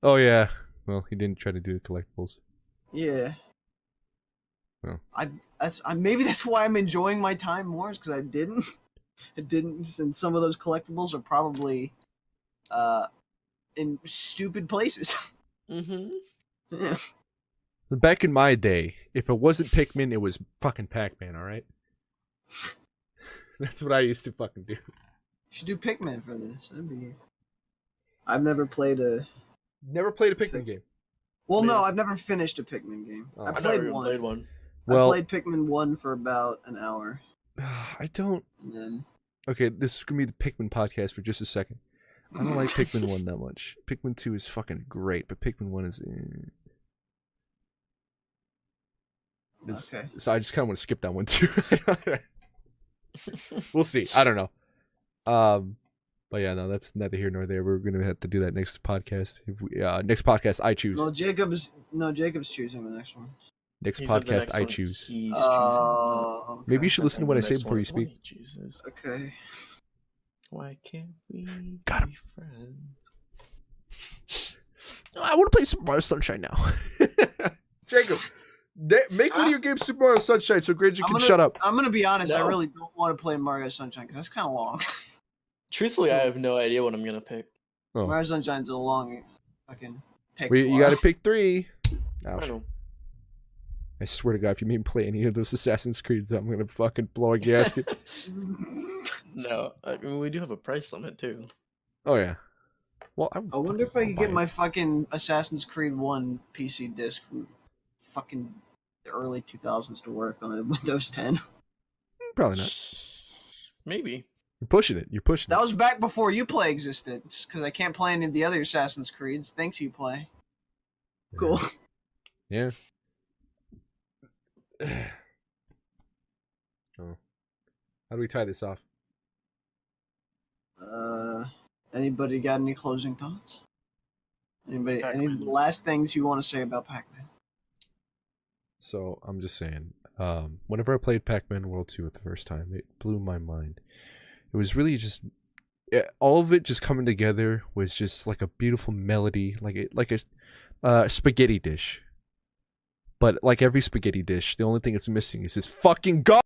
Oh yeah. Well, he didn't try to do collectibles. Yeah. Well. Maybe that's why I'm enjoying my time more, is because I didn't. And some of those collectibles are probably in stupid places. Mm-hmm. Yeah. Back in my day, if it wasn't Pikmin, it was fucking Pac-Man. All right. That's what I used to fucking do. You should do Pikmin for this. I've never played a. Never played a Pikmin game. Well, Yeah. no, I've never finished a Pikmin game. Oh. I I played never even one. played one. Well, I played Pikmin 1 for about an hour, I don't. and then Okay, this is gonna be the Pikmin podcast for just a second. I don't like Pikmin 1 that much. Pikmin 2 is fucking great, but Pikmin 1 is. okay. So I just kind of want to skip that one too. We'll see. I don't know. But yeah, no, that's neither here nor there. We're gonna have to do that next podcast. If we, next podcast, I choose. No, Jacob's choosing the next one. Next He said the podcast, next I one choose. he's Oh, okay. Maybe you should listen to choosing. what I The say next before one you is the one speak. he chooses. Okay. Why can't we Got him. be friends? I want to play Super Mario Sunshine now. Jacob, make one of your games Super Mario Sunshine so Granger can shut up. I'm gonna be honest. I No. really don't want to play Mario Sunshine because that's kind of long. Truthfully, I have no idea what I'm gonna pick. Oh. Mario Sunshine's a long fucking. You got to pick 3. I Ouch. don't know. I swear to God, if you make me play any of those Assassin's Creeds, I'm gonna fucking blow a gasket. No, I mean we do have a price limit too. Oh yeah. Well, I wonder if I could get my fucking Assassin's Creed 1 PC disc from fucking the early 2000s to work on a Windows 10. Probably not. Maybe. You're pushing it. You're pushing That it. was back before Uplay existed, because I can't play any of the other Assassin's Creeds. Thanks, Uplay. Cool. Yeah. Oh. How do we tie this off? Anybody got any closing thoughts? Any Pac-Man. last things you want to say about Pac-Man? So I'm just saying, whenever I played Pac-Man World 2 the first time, it blew my mind. It was really just all of it just coming together was just like a beautiful melody, like a spaghetti dish. But like every spaghetti dish, the only thing it's missing is this fucking god.